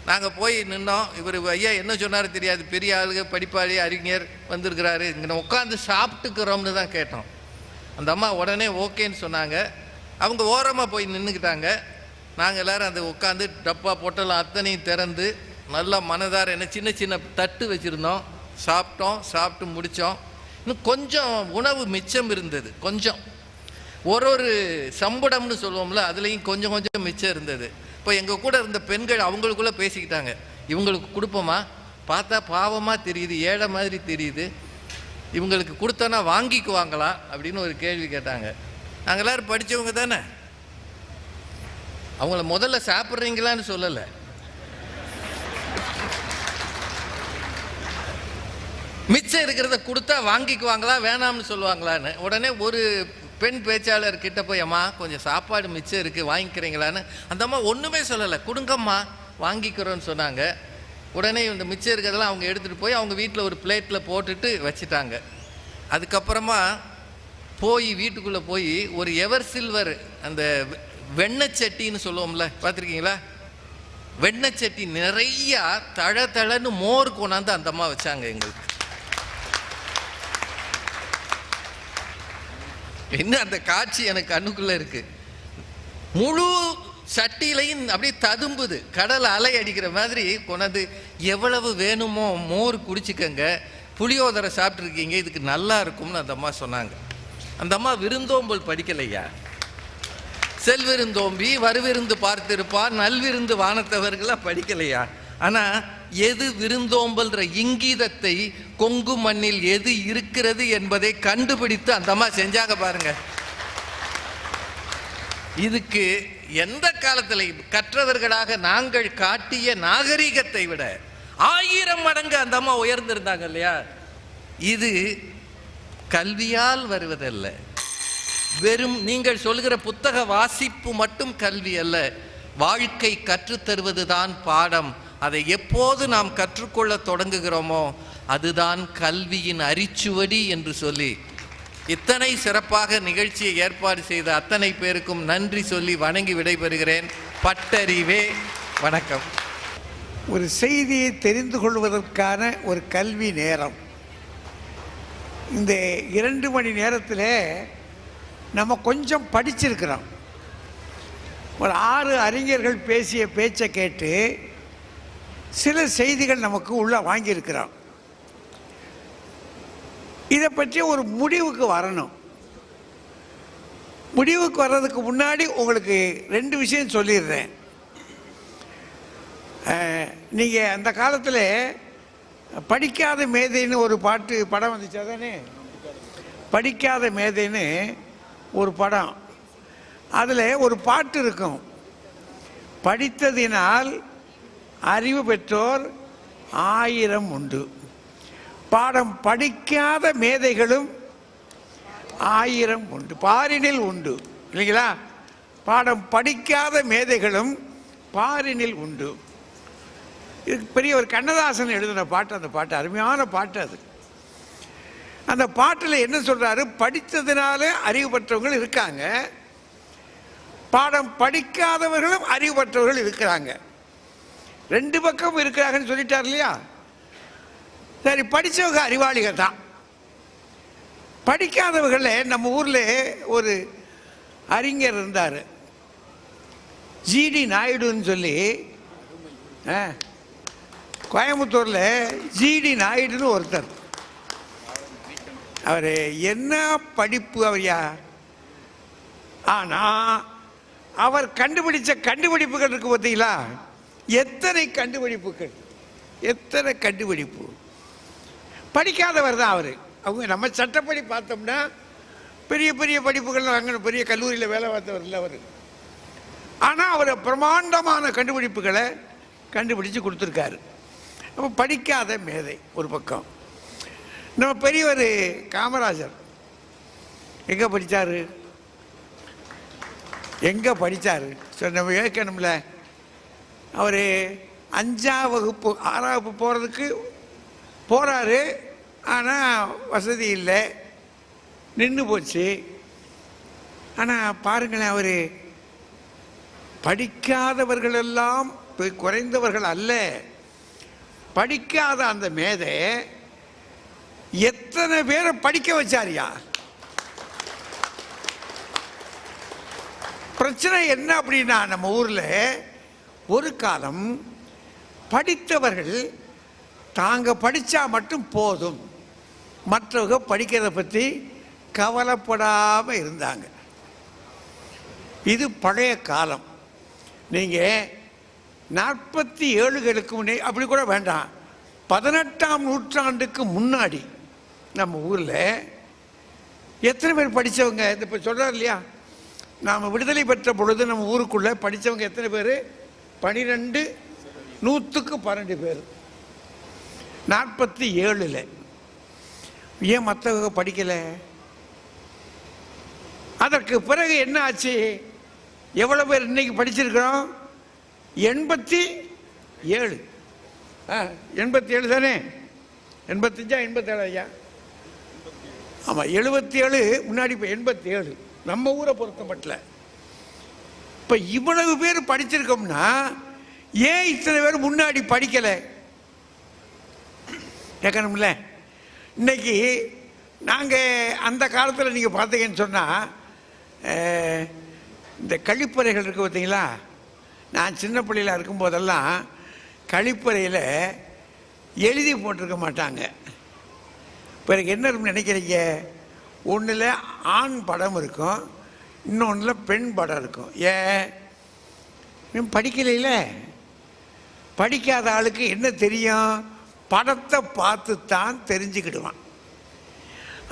நாங்கள் போய் நின்னோம். இவர் ஐயா என்ன சொன்னார் தெரியாது, பெரிய ஆளுங்க, படிப்பாளி, அறிஞர் வந்திருக்கிறாரு, இங்கே உட்காந்து சாப்பிட்டுக்கிறோம்னு தான் கேட்டோம். அந்த அம்மா உடனே ஓகேன்னு சொன்னாங்க. அவங்க ஓரமாக போய் நின்றுக்கிட்டாங்க. நாங்கள் எல்லோரும் அந்த உட்காந்து டப்பா பொட்டலாம் அத்தனையும் திறந்து நல்லா மனதார என்ன சின்ன சின்ன தட்டு வச்சுருந்தோம். சாப்பிட்டு முடித்தோம். இன்னும் கொஞ்சம் உணவு மிச்சம் இருந்தது. கொஞ்சம் ஒரு சம்படம்னு சொல்லுவோம்ல, அதுலேயும் கொஞ்சம் மிச்சம் இருந்தது. இப்போ எங்கள் கூட இருந்த பெண்கள் அவங்களுக்குள்ளே பேசிக்கிட்டாங்க, இவங்களுக்கு கொடுப்போமா, பார்த்தா பாவமாக தெரியுது, ஏழை மாதிரி தெரியுது, இவங்களுக்கு கொடுத்தோன்னா வாங்கிக்குவாங்களா அப்படின்னு ஒரு கேள்வி கேட்டாங்க. நாங்கள் எல்லோரும் படித்தவங்க தானே, அவங்கள முதல்ல சாப்பிட்றீங்களான்னு சொல்லலை, மிச்சம் இருக்கிறத கொடுத்தா வாங்கிக்குவாங்களா வேணாம்னு சொல்லுவாங்களான்னு. உடனே ஒரு பெண் பேச்சாளர் கிட்ட போய், அம்மா கொஞ்சம் சாப்பாடு மிச்சம் இருக்குது வாங்கிக்கிறீங்களான்னு. அந்த அம்மா ஒன்றுமே சொல்லலை, கொடுங்கம்மா வாங்கிக்கிறோன்னு சொன்னாங்க. உடனே இந்த மிச்சம் இருக்கிறதெல்லாம் அவங்க எடுத்துகிட்டு போய் அவங்க வீட்டில் ஒரு பிளேட்டில் போட்டுட்டு வச்சுட்டாங்க. அதுக்கப்புறமா வீட்டுக்குள்ளே போய் ஒரு எவர் சில்வர் அந்த வெண்ணெய் சட்டின்னு சொல்லுவோம்ல, பார்த்துருக்கீங்களா, வெண்ணெய் சட்டி நிறையா தழன்னு மோர் கொண்டாந்து அந்த அம்மா வச்சாங்க எங்களுக்கு. இன்னும் அந்த காட்சி எனக்கு கண்ணுக்குள்ளே இருக்கு. முழு சட்டியிலையும் அப்படியே ததும்புது, கடல் அலை அடிக்கிற மாதிரி கொண்டாந்து, எவ்வளவு வேணுமோ மோர் குடிச்சுக்கங்க, புளியோதரை சாப்பிட்ருக்கீங்க, இதுக்கு நல்லா இருக்கும்னு அந்த அம்மா சொன்னாங்க. அந்த அம்மா விருந்தோம்பல் படிக்கலையா, செல்விருந்தோம்பி வருவிருந்து பார்த்திருப்பார் நல்விருந்து வானத்தவர்களாக படிக்கலையா. ஆனால் எது விருந்தோம்பல்ற இங்கீதத்தை கொங்கு மண்ணில் எது இருக்கிறது என்பதை கண்டுபிடித்து அந்த அம்மா செஞ்சாங்க பாருங்க. இதுக்கு எந்த காலத்தில் கற்றவர்களாக நாங்கள் காட்டிய நாகரிகத்தை விட 1000 மடங்கு அந்த அம்மா உயர்ந்திருந்தாங்க இல்லையா. இது கல்வியால் வருவதல்ல, வெறும் நீங்கள் சொல்கிற புத்தக வாசிப்பு மட்டும் கல்வி அல்ல, வாழ்க்கை கற்றுத்தருவதுதான் பாடம். அதை எப்போது நாம் கற்றுக்கொள்ள தொடங்குகிறோமோ அதுதான் கல்வியின் அரிச்சுவடி என்று சொல்லி இத்தனை சிறப்பாக நிகழ்ச்சியை ஏற்பாடு செய்த அத்தனை பேருக்கும் நன்றி சொல்லி வணங்கி விடைபெறுகிறேன். பட்டறிவே வணக்கம். ஒரு செய்தியை தெரிந்து கொள்வதற்கான ஒரு கல்வி நேரம். இந்த 2 மணி நேரத்தில் நம்ம கொஞ்சம் படிச்சிருக்கிறோம். ஒரு 6 அறிஞர்கள் பேசிய பேச்சை கேட்டு சில செய்திகள் நமக்கு உள்ளே வாங்கியிருக்கிறோம். இதை பற்றி ஒரு முடிவுக்கு வரணும். முடிவுக்கு வர்றதுக்கு முன்னாடி உங்களுக்கு 2 விஷயம் சொல்லிடுறேன். நீங்கள் அந்த காலத்தில் படிக்காத மேதைன்னு ஒரு படம் வந்துச்சு, அதானே படிக்காத மேதைன்னு ஒரு படம். அதில் ஒரு பாட்டு இருக்கும், படித்ததினால் அறிவு பெற்றோர் 1000 உண்டு, பாடம் படிக்காத மேதைகளும் 1000 உண்டு, பாரினில் உண்டு, இல்லைங்களா. பாடம் படிக்காத மேதைகளும் பாரினில் உண்டு. இது பெரிய ஒரு கண்ணதாசன் எழுதின பாட்டு. அந்த பாட்டு அருமையான பாட்டு. அது அந்த பாட்டில் என்ன சொல்கிறாரு, படித்ததுனால அறிவு பெற்றவங்க இருக்காங்க, பாடம் படிக்காதவர்களும் அறிவுபற்றவர்கள் இருக்கிறாங்க. ரெண்டு பக்கம் இருக்கிறாங்கன்னு சொல்லிட்டார் இல்லையா? சரி, படித்தவங்க அறிவாளிகள் தான். படிக்காதவர்கள நம்ம ஊரில் ஒரு அறிஞர் இருந்தார், ஜிடி நாயுடுன்னு சொல்லி. கோயம்புத்தூரில் ஜிடி நாயுடுன்னு ஒருத்தர். அவர் என்ன படிப்பு அவரையா, ஆனால் அவர் கண்டுபிடிச்ச கண்டுபிடிப்புகள் இருக்கு பார்த்தீங்களா? எத்தனை கண்டுபிடிப்புகள், எத்தனை கண்டுபிடிப்பு. படிக்காதவர் தான் அவர். அவங்க நம்ம சட்டப்படி பார்த்தோம்னா பெரிய பெரிய படிப்புகள் வாங்கணும், பெரிய கல்லூரியில் வேலை பார்த்தவர் இல்லை அவர். ஆனால் அவர் பிரம்மாண்டமான கண்டுபிடிப்புகளை கண்டுபிடிச்சு கொடுத்துருக்காரு. அப்போ படிக்காத மேதை ஒரு பக்கம். நம்ம பெரியவர் காமராஜர் எங்கே படித்தார்? எங்கே படித்தார்? சரி, நம்ம கேட்கணும்ல. அவர் 5ஆம் வகுப்பு 6ஆம் வகுப்பு போகிறதுக்கு போகிறாரு, ஆனால் வசதி இல்லை, நின்று போச்சு. ஆனால் பாருங்களேன், அவர் படிக்காதவர்களெல்லாம் குறைந்தவர்கள் அல்ல. படிக்காத அந்த மேதை எத்தனை பேரை படிக்க வச்சாரியா? பிரச்சனை என்ன அப்படின்னா, நம்ம ஊரில் ஒரு காலம் படித்தவர்கள் தாங்க படித்தா மட்டும் போதும், மற்றவங்க படிக்கிறத பற்றி கவலைப்படாமல் இருந்தாங்க. இது பழைய காலம். நீங்கள் 47களுக்கு முன்னே அப்படி கூட வேண்டாம், 18ஆம் நூற்றாண்டுக்கு முன்னாடி நம்ம ஊரில் எத்தனை பேர் படித்தவங்க? இந்த இப்போ சொல்கிறார் இல்லையா, நாம் விடுதலை பெற்ற பொழுது நம்ம ஊருக்குள்ளே படித்தவங்க எத்தனை பேர்? 12, 100க்கு 12 பேர். 47ல் ஏன் மற்றவங்க படிக்கலை? அதற்கு பிறகு என்ன ஆச்சு? எவ்வளோ பேர் இன்னைக்கு படிச்சிருக்கிறோம்? 87. 87 தானே? 85 87 ஐயா? ஆமாம், 77 முன்னாடி, இப்போ 87 நம்ம ஊரை பொறுத்த மட்டும். இப்போ இவ்வளவு பேர் படிச்சிருக்கோம்னா ஏன் இத்தனை பேர் முன்னாடி படிக்கலை கேட்கணும்ல. இன்னைக்கு நாங்கள் அந்த காலத்தில் நீங்கள் பார்த்தீங்கன்னு சொன்னால், இந்த கழிப்பறைகள் இருக்குது பார்த்தீங்களா? நான் சின்ன பிள்ளையில் இருக்கும்போதெல்லாம் கழிப்பறையில் எழுதி போட்டிருக்க மாட்டாங்க. பிறகு என்ன இருக்குன்னு நினைக்கிறீங்க? ஒன்றில் ஆண் படம் இருக்கும், இன்னொன்றில் பெண் படம் இருக்கும். ஏன் படிக்கலையில? படிக்காத ஆளுக்கு என்ன தெரியும்? படத்தை பார்த்து தான் தெரிஞ்சுக்கிடுவான்.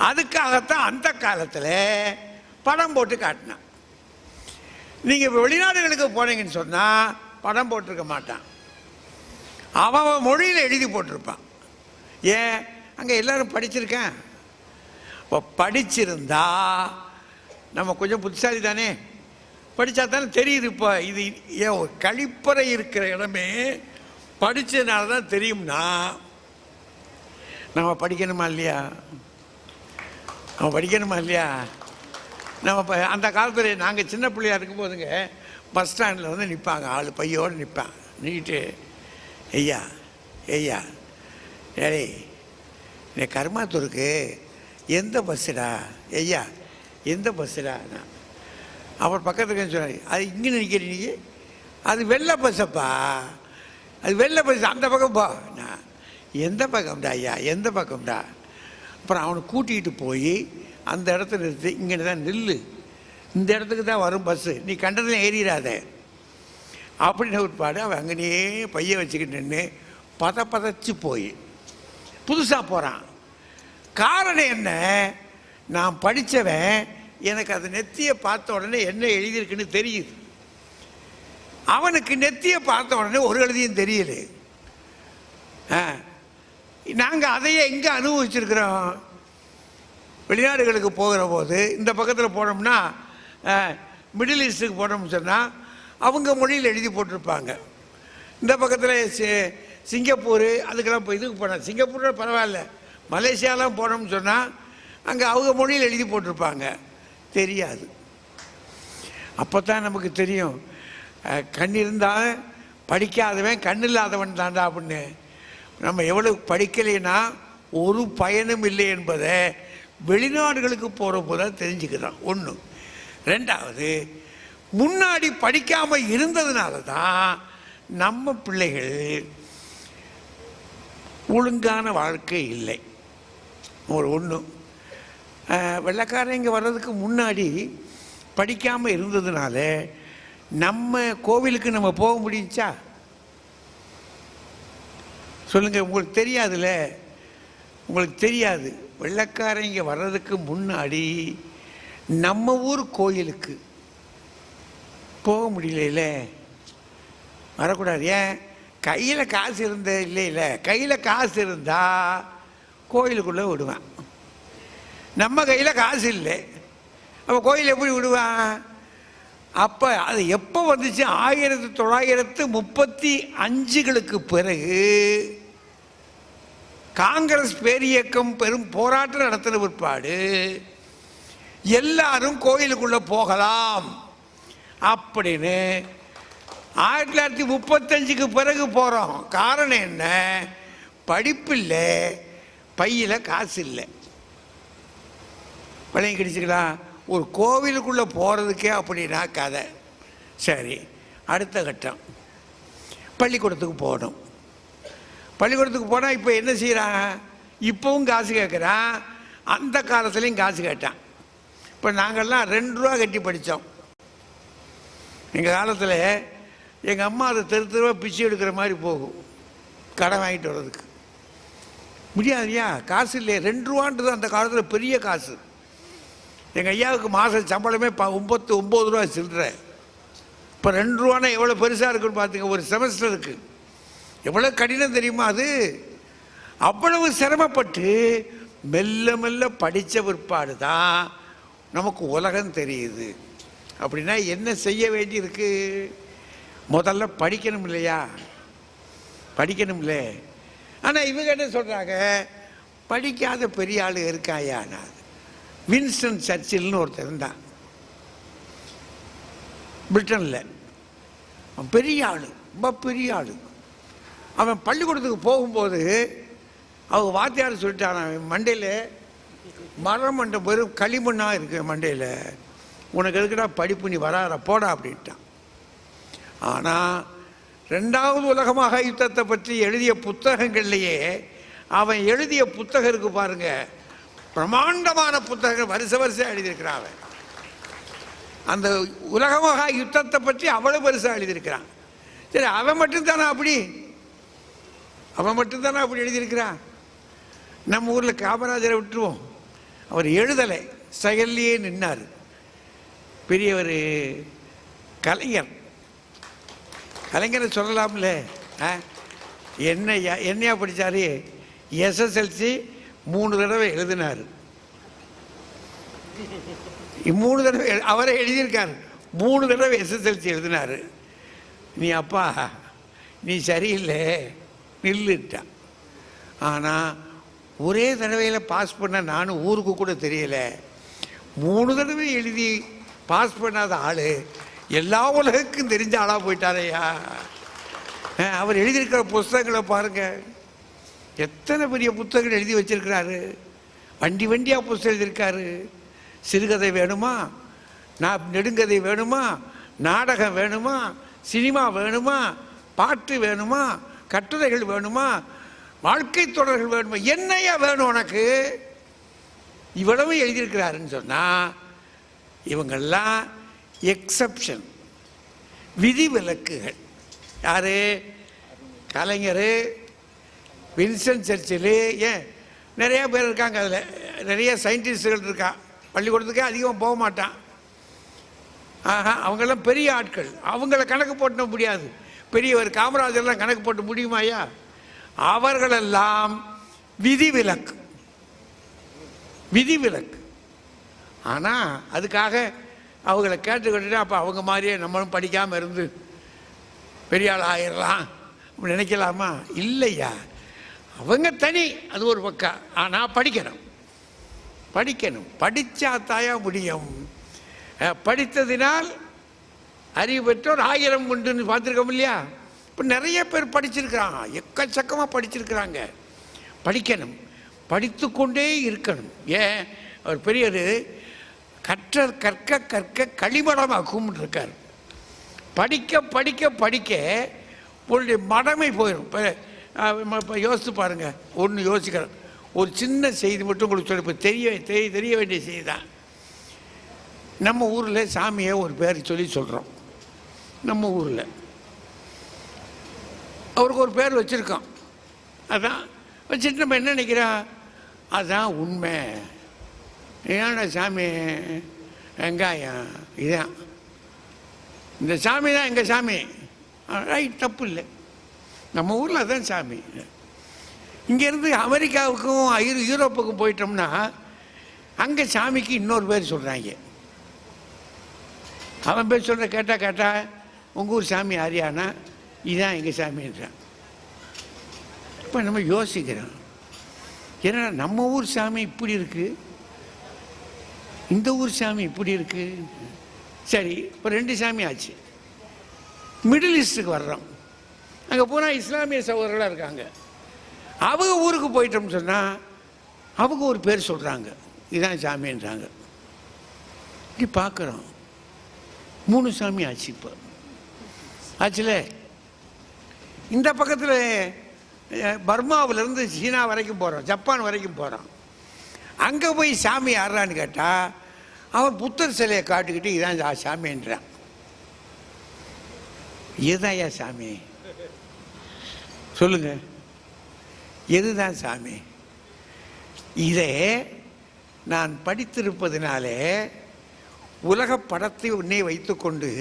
அதுக்காகத்தான் அந்த காலத்தில் படம் போட்டு காட்டினான். நீங்கள் இப்போ வெளிநாடுகளுக்கு போனீங்கன்னு சொன்னால் படம் போட்டிருக்க மாட்டான், அவன் மொழியில் எழுதி போட்டிருப்பான். ஏன்? அங்கே எல்லோரும் படிச்சிருக்கேன். இப்போ படிச்சிருந்தா நம்ம கொஞ்சம் புத்திசாலி தானே, படித்தா தானே தெரியுது. இப்போ இது ஏன் ஒரு கழிப்பறை இருக்கிற இடமே படித்ததுனால தான் தெரியும்னா நம்ம படிக்கணுமா இல்லையா? நம்ம படிக்கணுமா இல்லையா? நம்ம இப்போ அந்த காலத்தில் நாங்கள் சின்ன பிள்ளையாக இருக்கும்போதுங்க பஸ் ஸ்டாண்டில் வந்து நிற்பாங்க, ஆள் பையோடு நிற்பான். நின்றுட்டு, ஐயா ஐயா ஏழை நீ கருமாத்தூருக்கு எந்த பஸ்ஸுடா? ஐயா எந்த பஸ்ஸுடா? நான் அப்புறம் பக்கத்துக்கு சொன்னார், அது இங்கே நிற்கிறீங்க, அது வெள்ளை பஸ்ஸப்பா, அது வெள்ளை பஸ், அந்த பக்கம் போ. நான் எந்த பக்கம்டா ஐயா, எந்த பக்கம்டா? அப்புறம் அவனை கூட்டிகிட்டு போய் அந்த இடத்துல நிறுத்தி, இங்கே தான் நில்லு, இந்த இடத்துக்கு தான் வரும் பஸ்ஸு, நீ கண்டதில் ஏறிடாத அப்படின்னு ஒரு பாடு. அவன் அங்கேயே பைய வச்சுக்கிட்டு நின்று பதச்சு போய் புதுசாக போகிறான். காரணம் என்ன? நான் படித்தவன், எனக்கு அது நெத்தியை பார்த்த உடனே என்ன எழுதியிருக்குன்னு தெரியுது. அவனுக்கு நெத்தியை பார்த்த உடனே ஒரு எழுதியும் தெரியல. நாங்கள் அதையே எங்கே அனுபவிச்சிருக்கிறோம்? வெளிநாடுகளுக்கு போகிற போது இந்த பக்கத்தில் போனோம்னா, மிடில் ஈஸ்ட்டுக்கு போனோம்னு சொன்னால் அவங்க மொழியில் எழுதி போட்டிருப்பாங்க. இந்த பக்கத்தில் சிங்கப்பூர் அதுக்கெல்லாம் இப்போ இதுக்கு போனேன், சிங்கப்பூரில் பரவாயில்ல, மலேசியாலாம் போனோம்னு சொன்னால் அங்கே அவங்க மொழியில் எழுதி போட்டிருப்பாங்க, தெரியாது. அப்போ தான் நமக்கு தெரியும் கண் இருந்தால் படிக்காதவன் கண் இல்லாதவன் தாண்டா அப்படின்னு. நம்ம எவ்வளவு படிக்கலைன்னா ஒரு பயனும் இல்லை என்பதை வெளிநாடுகளுக்கு போகிற போது தான் தெரிஞ்சுக்கிறான். ஒன்று. ரெண்டாவது, முன்னாடி படிக்காமல் இருந்ததுனால தான் நம்ம பிள்ளைகள் ஒழுங்கான வாழ்க்கை இல்லை. ஒன்று. வெள்ளைக்காரங்க வர்றதுக்கு முன்னாடி படிக்காமல் இருந்ததுனால நம்ம கோவிலுக்கு நம்ம போக முடிஞ்சா சொல்லுங்கள்? உங்களுக்கு தெரியாதுல்ல, உங்களுக்கு தெரியாது. வெள்ளைக்காரங்க வர்றதுக்கு முன்னாடி நம்ம ஊர் கோயிலுக்கு போக முடியல. வரக்கூடாது. ஏன்? கையில் காசு இருந்த இல்லை, கையில் காசு இருந்தால் கோயிலுக்குள்ளே விடுவேன். நம்ம கையில் காசு இல்லை, அப்போ கோயில் எப்படி விடுவான்? அப்போ அது எப்போ வந்துச்சு? 1935களுக்கு பிறகு காங்கிரஸ் பேரியக்கம் பெரும் போராட்டம் நடத்தின பிற்பாடு எல்லாரும் கோயிலுக்குள்ளே போகலாம் அப்படின்னு 1935க்கு பிறகு போகிறோம். காரணம் என்ன? படிப்பில்லை, பையில் காசு இல்லை. விலையை கிடைச்சிக்கலாம். ஒரு கோவிலுக்குள்ளே போகிறதுக்கே அப்படின்னா கதை. சரி, அடுத்த கட்டம் பள்ளிக்கூடத்துக்கு போகணும். பள்ளிக்கூடத்துக்கு போனால் இப்போ என்ன செய்கிறான்? இப்போவும் காசு கேட்குறான், அந்த காலத்துலேயும் காசு கேட்டான். இப்போ நாங்கள்லாம் 2 ரூபா கட்டி படித்தோம். எங்கள் காலத்தில் எங்கள் அம்மா அதை தெருவாக பிச்சை எடுக்கிற மாதிரி போகும் கடன் வாங்கிட்டு வர்றதுக்கு. முடியாதுயா, காசு இல்லையே. 2 ரூபான்றது அந்த காலத்தில் பெரிய காசு. எங்கள் ஐயாவுக்கு மாத சம்பளமே 99 ரூபா சில்லற. இப்போ 2 ரூபானா எவ்வளோ பெருசாக இருக்குன்னு பார்த்துங்க. ஒரு செமஸ்டருக்கு எவ்வளோ கடினம் தெரியுமா அது? அவ்வளவு சிரமப்பட்டு மெல்ல மெல்ல படித்த பிற்பாடு தான் நமக்கு உலகம் தெரியுது. அப்படின்னா என்ன செய்ய வேண்டியிருக்கு? முதல்ல படிக்கணும் இல்லையா? படிக்கணும் இல்லை. ஆனால் இவங்க என்ன சொல்கிறாங்க? படிக்காத பெரிய ஆள் இருக்காயா? நான் வின்ஸ்டன் சர்ச்சில்னு ஒருத்தர் இருந்தான் பிரிட்டனில். பெரிய ஆள், ரொம்ப பெரிய ஆள். அவன் பள்ளிக்கூடத்துக்கு போகும்போது அவங்க வாத்தியார் சொல்லிட்டான், மண்டையில் மரம் மண்டை வெறும் களிமண்ணாக இருக்கு மண்டையில், உனக்கு எதுக்குடா படிப்பு, நீ வராத போடா அப்படின்ட்டான். ஆனால் 2வது உலக மகா யுத்தத்தை பற்றி எழுதிய புத்தகங்கள்லையே அவன் எழுதிய புத்தகம் இருக்கு பாருங்க, பிரமாண்டமான புத்தகங்கள் வருஷம் எழுதியிருக்கிறான். அவன் அந்த உலக மகா யுத்தத்தை பற்றி அவ்வளவு பெருசாக எழுதியிருக்கிறான். சரி, அவன் மட்டும்தானே அப்படி எழுதியிருக்கிறான். நம்ம ஊரில் காமராஜரை விட்டுருவோம், அவர் எழுதலை, செயல்லையே நின்னார். பெரியவர் கலைஞரை சொல்லலாம்ல. என்னையா படித்தாரு? SSLC 3 தடவை எழுதினார். 3 தடவை அவரை எழுதியிருக்காரு. 3 தடவை SSLC எழுதினார். நீ அப்பா நீ சரியில்லை நில்லுட்டான். ஆனால் ஒரே தடவையில் பாஸ் பண்ண நானும் ஊருக்கு கூட தெரியலை. 3 தடவை எழுதி பாஸ் பண்ணாத ஆள் எல்லா உலகக்கும் தெரிஞ்ச ஆளாக போயிட்டாரையா. அவர் எழுதியிருக்கிற புஸ்தகங்களை பாருங்கள், எத்தனை பெரிய புத்தகங்கள் எழுதி வச்சிருக்கிறாரு. வண்டியாக புஸ்தகம் எழுதியிருக்காரு. சிறுகதை வேணுமா, நெடுங்கதை வேணுமா, நாடகம் வேணுமா, சினிமா வேணுமா, பாட்டு வேணுமா, கட்டுரைகள் வேணுமா, வாழ்க்கை தொடர்கள் வேணுமா, என்னையா வேணும் உனக்கு? இவ்வளவு எழுதியிருக்கிறாருன்னு சொன்னால் இவங்கெல்லாம் எக்ஸப்ஷன், விதிவிலக்குகள். யாரு? கலைஞர், வின்ஸ்டன் சர்ச்சில், ஏன் நிறையா பேர் இருக்காங்க. அதில் நிறைய சயின்டிஸ்டுகள் இருக்கா. பள்ளிக்கூடத்துக்கே அதிகமாக போக மாட்டான். அவங்கெல்லாம் பெரிய ஆட்கள். அவங்கள கணக்கு போட்ட முடியாது. பெரியவர் காமராஜர்லாம் கணக்கு போட்டு முடியுமாயா? அவர்களெல்லாம் விதிவிலக்கு. ஆனால் அதுக்காக அவங்கள கேட்டுக்கிட்டு அப்போ அவங்க மாதிரியே நம்மளும் படிக்காமல் இருந்து பெரிய ஆள் ஆயிடலாம் அப்படி நினைக்கலாமா? இல்லையா, அவங்க தனி, அது ஒரு பக்கம். ஆனால் படிக்கணும், படித்தா தாயா முடியும். படித்ததினால் அறிவு பெற்றோர் 1000 உண்டுன்னு பார்த்துருக்கோம் இல்லையா? இப்போ நிறைய பேர் படிச்சிருக்கிறாங்க, எக்கச்சக்கமாக படிச்சிருக்கிறாங்க. படிக்கணும், படித்து கொண்டே இருக்கணும். ஏன் அவர் பெரியவர் கற்றர் கற்க கற்க களிமடமாக்கும் இருக்கார். படிக்க படிக்க படிக்க உங்களுடைய மடமை போயிடும். இப்போ யோசித்து பாருங்கள், ஒன்று யோசிக்கிறேன். ஒரு சின்ன செய்தி மட்டும் உங்களுக்கு சொல்ல, இப்போ தெரிய வேண்டிய செய்தி தான். நம்ம ஊரில் சாமியை ஒரு பேர் சொல்கிறோம். நம்ம ஊரில் அவருக்கு ஒரு பேர் வச்சுருக்கோம். அதான் வச்சுட்டு நம்ம என்ன நினைக்கிறோம், அதுதான் உண்மை. ஏன்னா சாமி வெங்காயம் இதுதான், இந்த சாமி தான் எங்கள் சாமி. ரைட், தப்பு இல்லை. நம்ம ஊரில் அதுதான் சாமி. இங்கேருந்து அமெரிக்காவுக்கும் யூரோப்புக்கும் போயிட்டோம்னா அங்கே சாமிக்கு இன்னொரு பேர் சொல்கிறாங்க. அவன் பேர் சொல்கிற கேட்டால் உங்கள் ஊர் சாமி ஆரியானா இதுதான் எங்கள் சாமின்றான். இப்போ நம்ம யோசிக்கிறோம், ஏன்னா நம்ம ஊர் சாமி இப்படி இருக்குது, இந்த ஊர் சாமி இப்படி இருக்குது. சரி, இப்போ 2 சாமி ஆச்சு. மிடில் ஈஸ்ட்டுக்கு வர்றோம். அங்கே போனால் இஸ்லாமிய சகோதரர்களாக இருக்காங்க. அவங்க ஊருக்கு போயிட்டோம்னு சொன்னால் அவங்க ஒரு பேர் சொல்கிறாங்க, இதுதான் சாமின்றாங்க. இப்படி பார்க்குறோம், 3 சாமி ஆச்சு. இப்போ ஆச்சுல. இந்த பக்கத்தில் பர்மாவிலேருந்து சீனா வரைக்கும் போகிறோம், ஜப்பான் வரைக்கும் போகிறோம். அங்கே போய் சாமி யாரான்னு கேட்டால் அவன் புத்தர் சிலையை காட்டுக்கிட்டு இதான் சாமின்றான். இதுதான் சாமி சொல்லுங்க, எதுதான் சாமி? இதை நான் படித்திருப்பதினாலே உலக படத்தை உன்னை வைத்துக்கொண்டு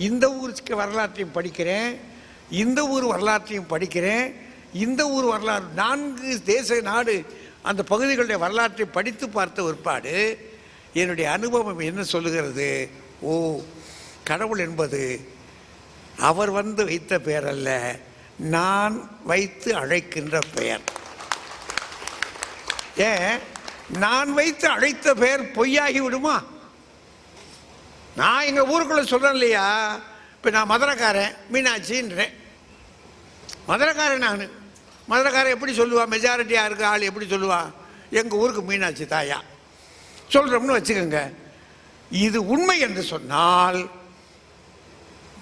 இந்த ஊருக்கு வரலாற்றையும் படிக்கிறேன், இந்த ஊர் வரலாற்றையும் படிக்கிறேன். இந்த ஊர் வரலாறு 4 தேச நாடு அந்த பகுதிகளுடைய வரலாற்றை படித்து பார்த்த ஒருபாடு என்னுடைய அனுபவம் என்ன சொல்லுகிறது, ஓ, கடவுள் என்பது அவர் வந்து வைத்த பெயர் அல்ல, நான் வைத்து அழைக்கின்ற பெயர். ஏன் நான் வைத்து அழைத்த பெயர் பொய்யாகி விடுமா? நான் எங்கள் ஊருக்குள்ளே சொல்கிறேன் இல்லையா, இப்போ நான் மதுரைக்காரன் மீனாட்சின்றேன். மதுரைக்காரன் நான். மதுரைக்காரன் எப்படி சொல்லுவான், மெஜாரிட்டியாக இருக்க ஆள் எப்படி சொல்லுவான், எங்கள் ஊருக்கு மீனாட்சி தாயா சொல்கிறோம்னு வச்சுக்கோங்க. இது உண்மை என்று சொன்னால்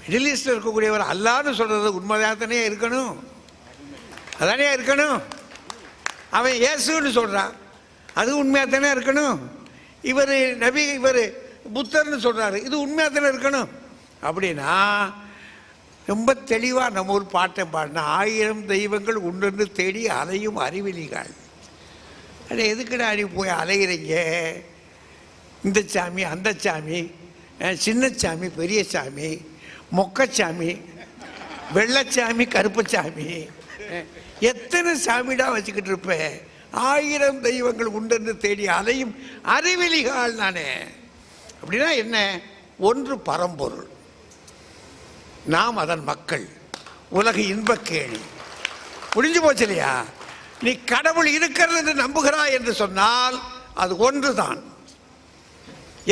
மிடில் ஈஸ்டில் இருக்கக்கூடியவர் அல்லான்னு சொல்கிறது உண்மைதானே இருக்கணும், அதானே இருக்கணும். அவன் இயேசுன்னு சொல்கிறான், அது உண்மையாக தானே இருக்கணும். இவர் நபி, இவர் புத்தர்னு சொல்கிறாரு, இது உண்மையாக தானே இருக்கணும். அப்படின்னா ரொம்ப தெளிவாக நம்ம ஒரு பாட்டை பாடினா, 1000 தெய்வங்கள் உண்டு தேடி அலையும் அறிவிலிகள். அது எதுக்குடா அடி போய் அலைகிறீங்க? இந்த சாமி அந்த சாமி, சின்ன சாமி பெரிய சாமி, மொக்கச்சாமி வெள்ளச்சாமி கருப்பச்சாமி, எத்தனை சாமிடா வச்சுக்கிட்டு இருப்பேன்? 1000 தெய்வங்கள் உண்டு தேடி அலையும் அறிவிலிகள் நானே. அப்படின்னா என்ன? ஒன்று பரம்பொருள், நாம் அதன் மக்கள், உலக இன்பக்கேணி. முடிஞ்சு போச்சு இல்லையா? நீ கடவுள் இருக்கிறது என்று நம்புகிறாய் என்று சொன்னால் அது ஒன்றுதான்.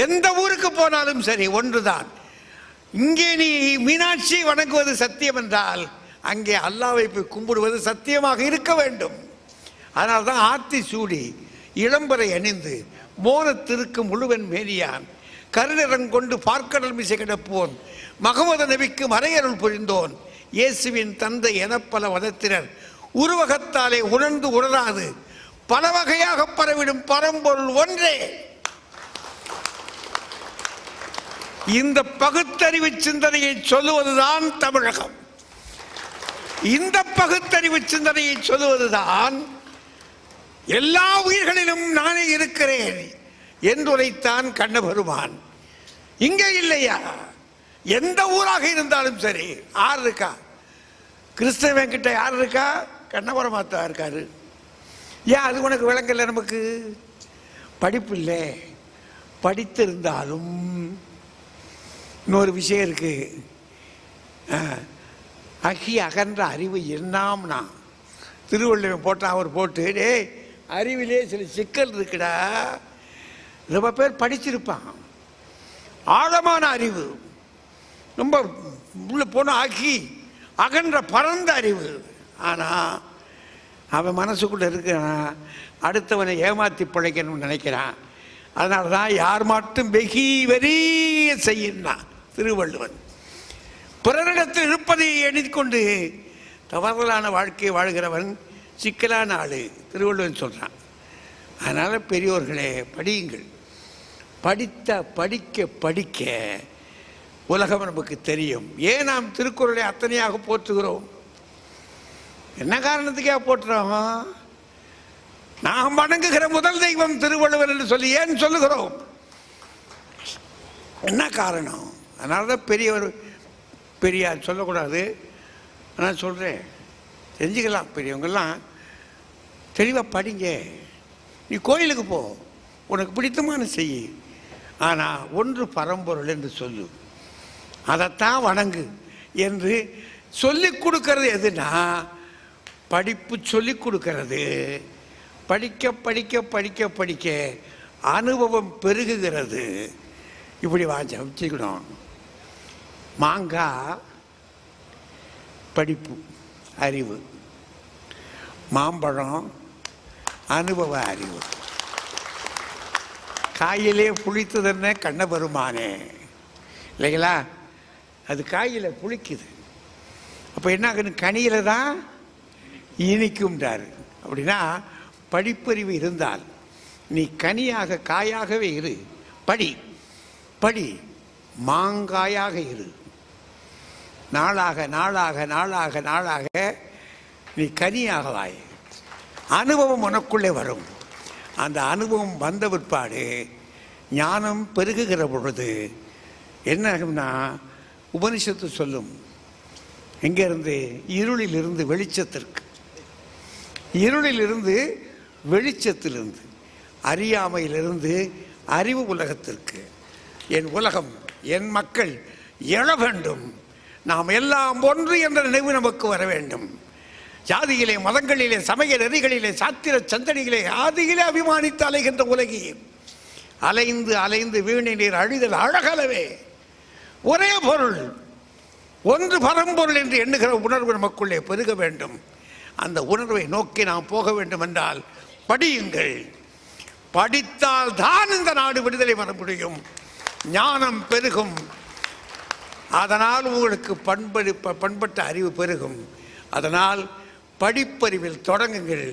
எந்த ஊருக்கு போனாலும் சரி ஒன்றுதான். இங்கே நீ மீனாட்சி வணங்குவது சத்தியம் என்றால் அங்கே அல்லாவை போய் கும்பிடுவது சத்தியமாக இருக்க வேண்டும். அதனால தான் ஆத்தி சூடி இளம்பரை அணிந்து மோனத்திற்கு முழுவன் மேனியான் கருநிறங்கொண்டு பார்க்கடல் மிசை கிடப்போன் மகமது நபிக்கு மறையருள் புரிந்தோன் இயேசுவின் தந்தை என பல வதத்தினர் உருவகத்தாலே உணர்ந்து உணராது பல வகையாக பரவிடும் பரம்பொருள் ஒன்றே. இந்த பகுத்தறிவு சிந்தனையை சொல்லுவதுதான் தமிழகம். இந்த பகுத்தறிவு சிந்தனையை சொல்லுவதுதான் எல்லா உயிர்களிலும் நானே இருக்கிறேன் என்றுரைத்தான் கண்ணபெருமான். இங்கே இல்லையா? எந்த ஊராக இருந்தாலும் சரி. யார் இருக்கா? கிறிஸ்தவன் கிட்ட யார் இருக்கா? கண்ணபெருமாத்தா இருக்காரு. ஏன் அது உனக்கு விளங்கல? நமக்கு படிப்பு இல்லை. படித்திருந்தாலும் இன்னொரு விஷயம் இருக்கு. அகி அகன்ற அறிவு என்னாம்னா திருவள்ளுவர் போட்டான். அவர் போட்டு, டே அறிவிலே சில சிக்கல் இருக்குடா. ரொம்ப பேர் படிச்சிருப்பான், ஆழமான அறிவு. ரொம்ப உள்ள போன ஆக்கி அகன்ற பரந்த அறிவு. ஆனால் அவன் மனசுக்குள்ளே இருக்கிறான், அடுத்தவனை ஏமாற்றி பிழைக்கணும்னு நினைக்கிறான். அதனால தான் யார் மட்டும் வெகி வெறிய செய்யினான் திருவள்ளுவன். பிறரிடத்தில் இருப்பதை எண்ணிக்கொண்டு தவறலான வாழ்க்கையை வாழ்கிறவன் சிக்கலான ஆள் திருவள்ளுவன் சொல்கிறான். அதனால் பெரியோர்களே, படியுங்கள். படிக்க படிக்க உலகம் நமக்கு தெரியும். ஏன் நாம் திருக்குறளை அத்தனையாக போற்றுகிறோம்? என்ன காரணத்துக்காக போற்றுறோம்? நாம் வணங்குகிற முதல் தெய்வம் திருவள்ளுவர் என்று சொல்லி ஏன் சொல்லுகிறோம்? என்ன காரணம்? அதனால தான் பெரியார் சொல்லக்கூடாது. நான் சொல்கிறேன், செஞ்சுக்கலாம். பெரியவங்கெல்லாம் தெளிவாக படிங்க. நீ கோயிலுக்கு போ, உனக்கு பிடித்தமான செய். ஆனால் ஒன்று பரம்பொருள் என்று சொல்லு, அதைத்தான் வணங்கு என்று சொல்லிக் கொடுக்கறது. எதுனா படிப்பு சொல்லிக் கொடுக்கறது. படிக்க படிக்க படிக்க படிக்க அனுபவம் பெருகுகிறது. இப்படி வச்சுக்கணும். மாங்காய் படிப்பு அறிவு, மாம்பழம் அனுபவ அறிவு. காயிலே புளித்ததுன்னு கண்ண பெருமானே இல்லைங்களா? அது காயில் புளிக்குது. அப்போ என்ன ஆகுது? கனியில் தான் இனிக்கும்ன்றார். அப்படின்னா படிப்பறிவு இருந்தால் நீ கனியாக காயாகவே இரு. படி படி, மாங்காயாக இரு. நாளாக நாளாக நாளாக நாளாக நீ கனியாகவாய். அனுபவம் உனக்குள்ளே வரும். அந்த அனுபவம் வந்த பிற்பாடு ஞானம் பெருகுகிற பொழுது என்ன ஆகும்னா, உபனிஷத்து சொல்லும், எங்கேருந்து? இருளிலிருந்து வெளிச்சத்திற்கு, இருளிலிருந்து வெளிச்சத்திலிருந்து, அறியாமையிலிருந்து அறிவு உலகத்திற்கு. என் உலகம், என் மக்கள் எழ வேண்டும். நாம் எல்லாம் ஒன்று என்ற நினைவு நமக்கு வர வேண்டும். ஜாதியிலே, மதங்களிலே, சமய நெறிகளிலே, சாத்திர சந்தடிகளே ஆதியிலே அபிமானித்து அலைகின்ற உலகி அலைந்து அலைந்து வீணை நீர் அழிதல் அழகலவே. ஒரே பொருள், ஒன்று பரம்பொருள் என்று எண்ணுகிற உணர்வு நமக்குள்ளே பெருக வேண்டும். அந்த உணர்வை நோக்கி நாம் போக வேண்டும் என்றால் படியுங்கள். படித்தால் தான் இந்த நாடு விடுதலை பெற முடியும். ஞானம் பெருகும். அதனால் உங்களுக்கு பண்பட்ட அறிவு பெருகும். அதனால் படிப்பறிவில் தொடங்குங்கள்,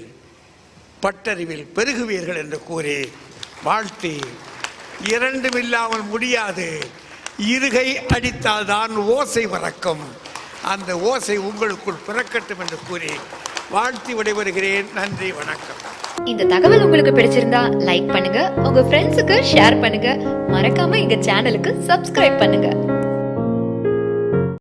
பட்டறிவில் பெருகுவீர்கள் என்று கூறி வாழ்த்தி, இரண்டும் இல்லாமல் முடியாது. இருகை அடித்தால் தான் ஓசை பிறக்கும். அந்த ஓசை உங்களுக்குள் பிறக்கட்டும் என்று கூறி வாழ்த்தி விடைபெறுகிறேன். நன்றி, வணக்கம். இந்த தகவல் உங்களுக்கு பிடிச்சிருந்தா லைக் பண்ணுங்க, உங்க ஃப்ரெண்ட்ஸுக்கு ஷேர் பண்ணுங்க, மறக்காம எங்க சேனலுக்கு சப்ஸ்கிரைப் பண்ணுங்க.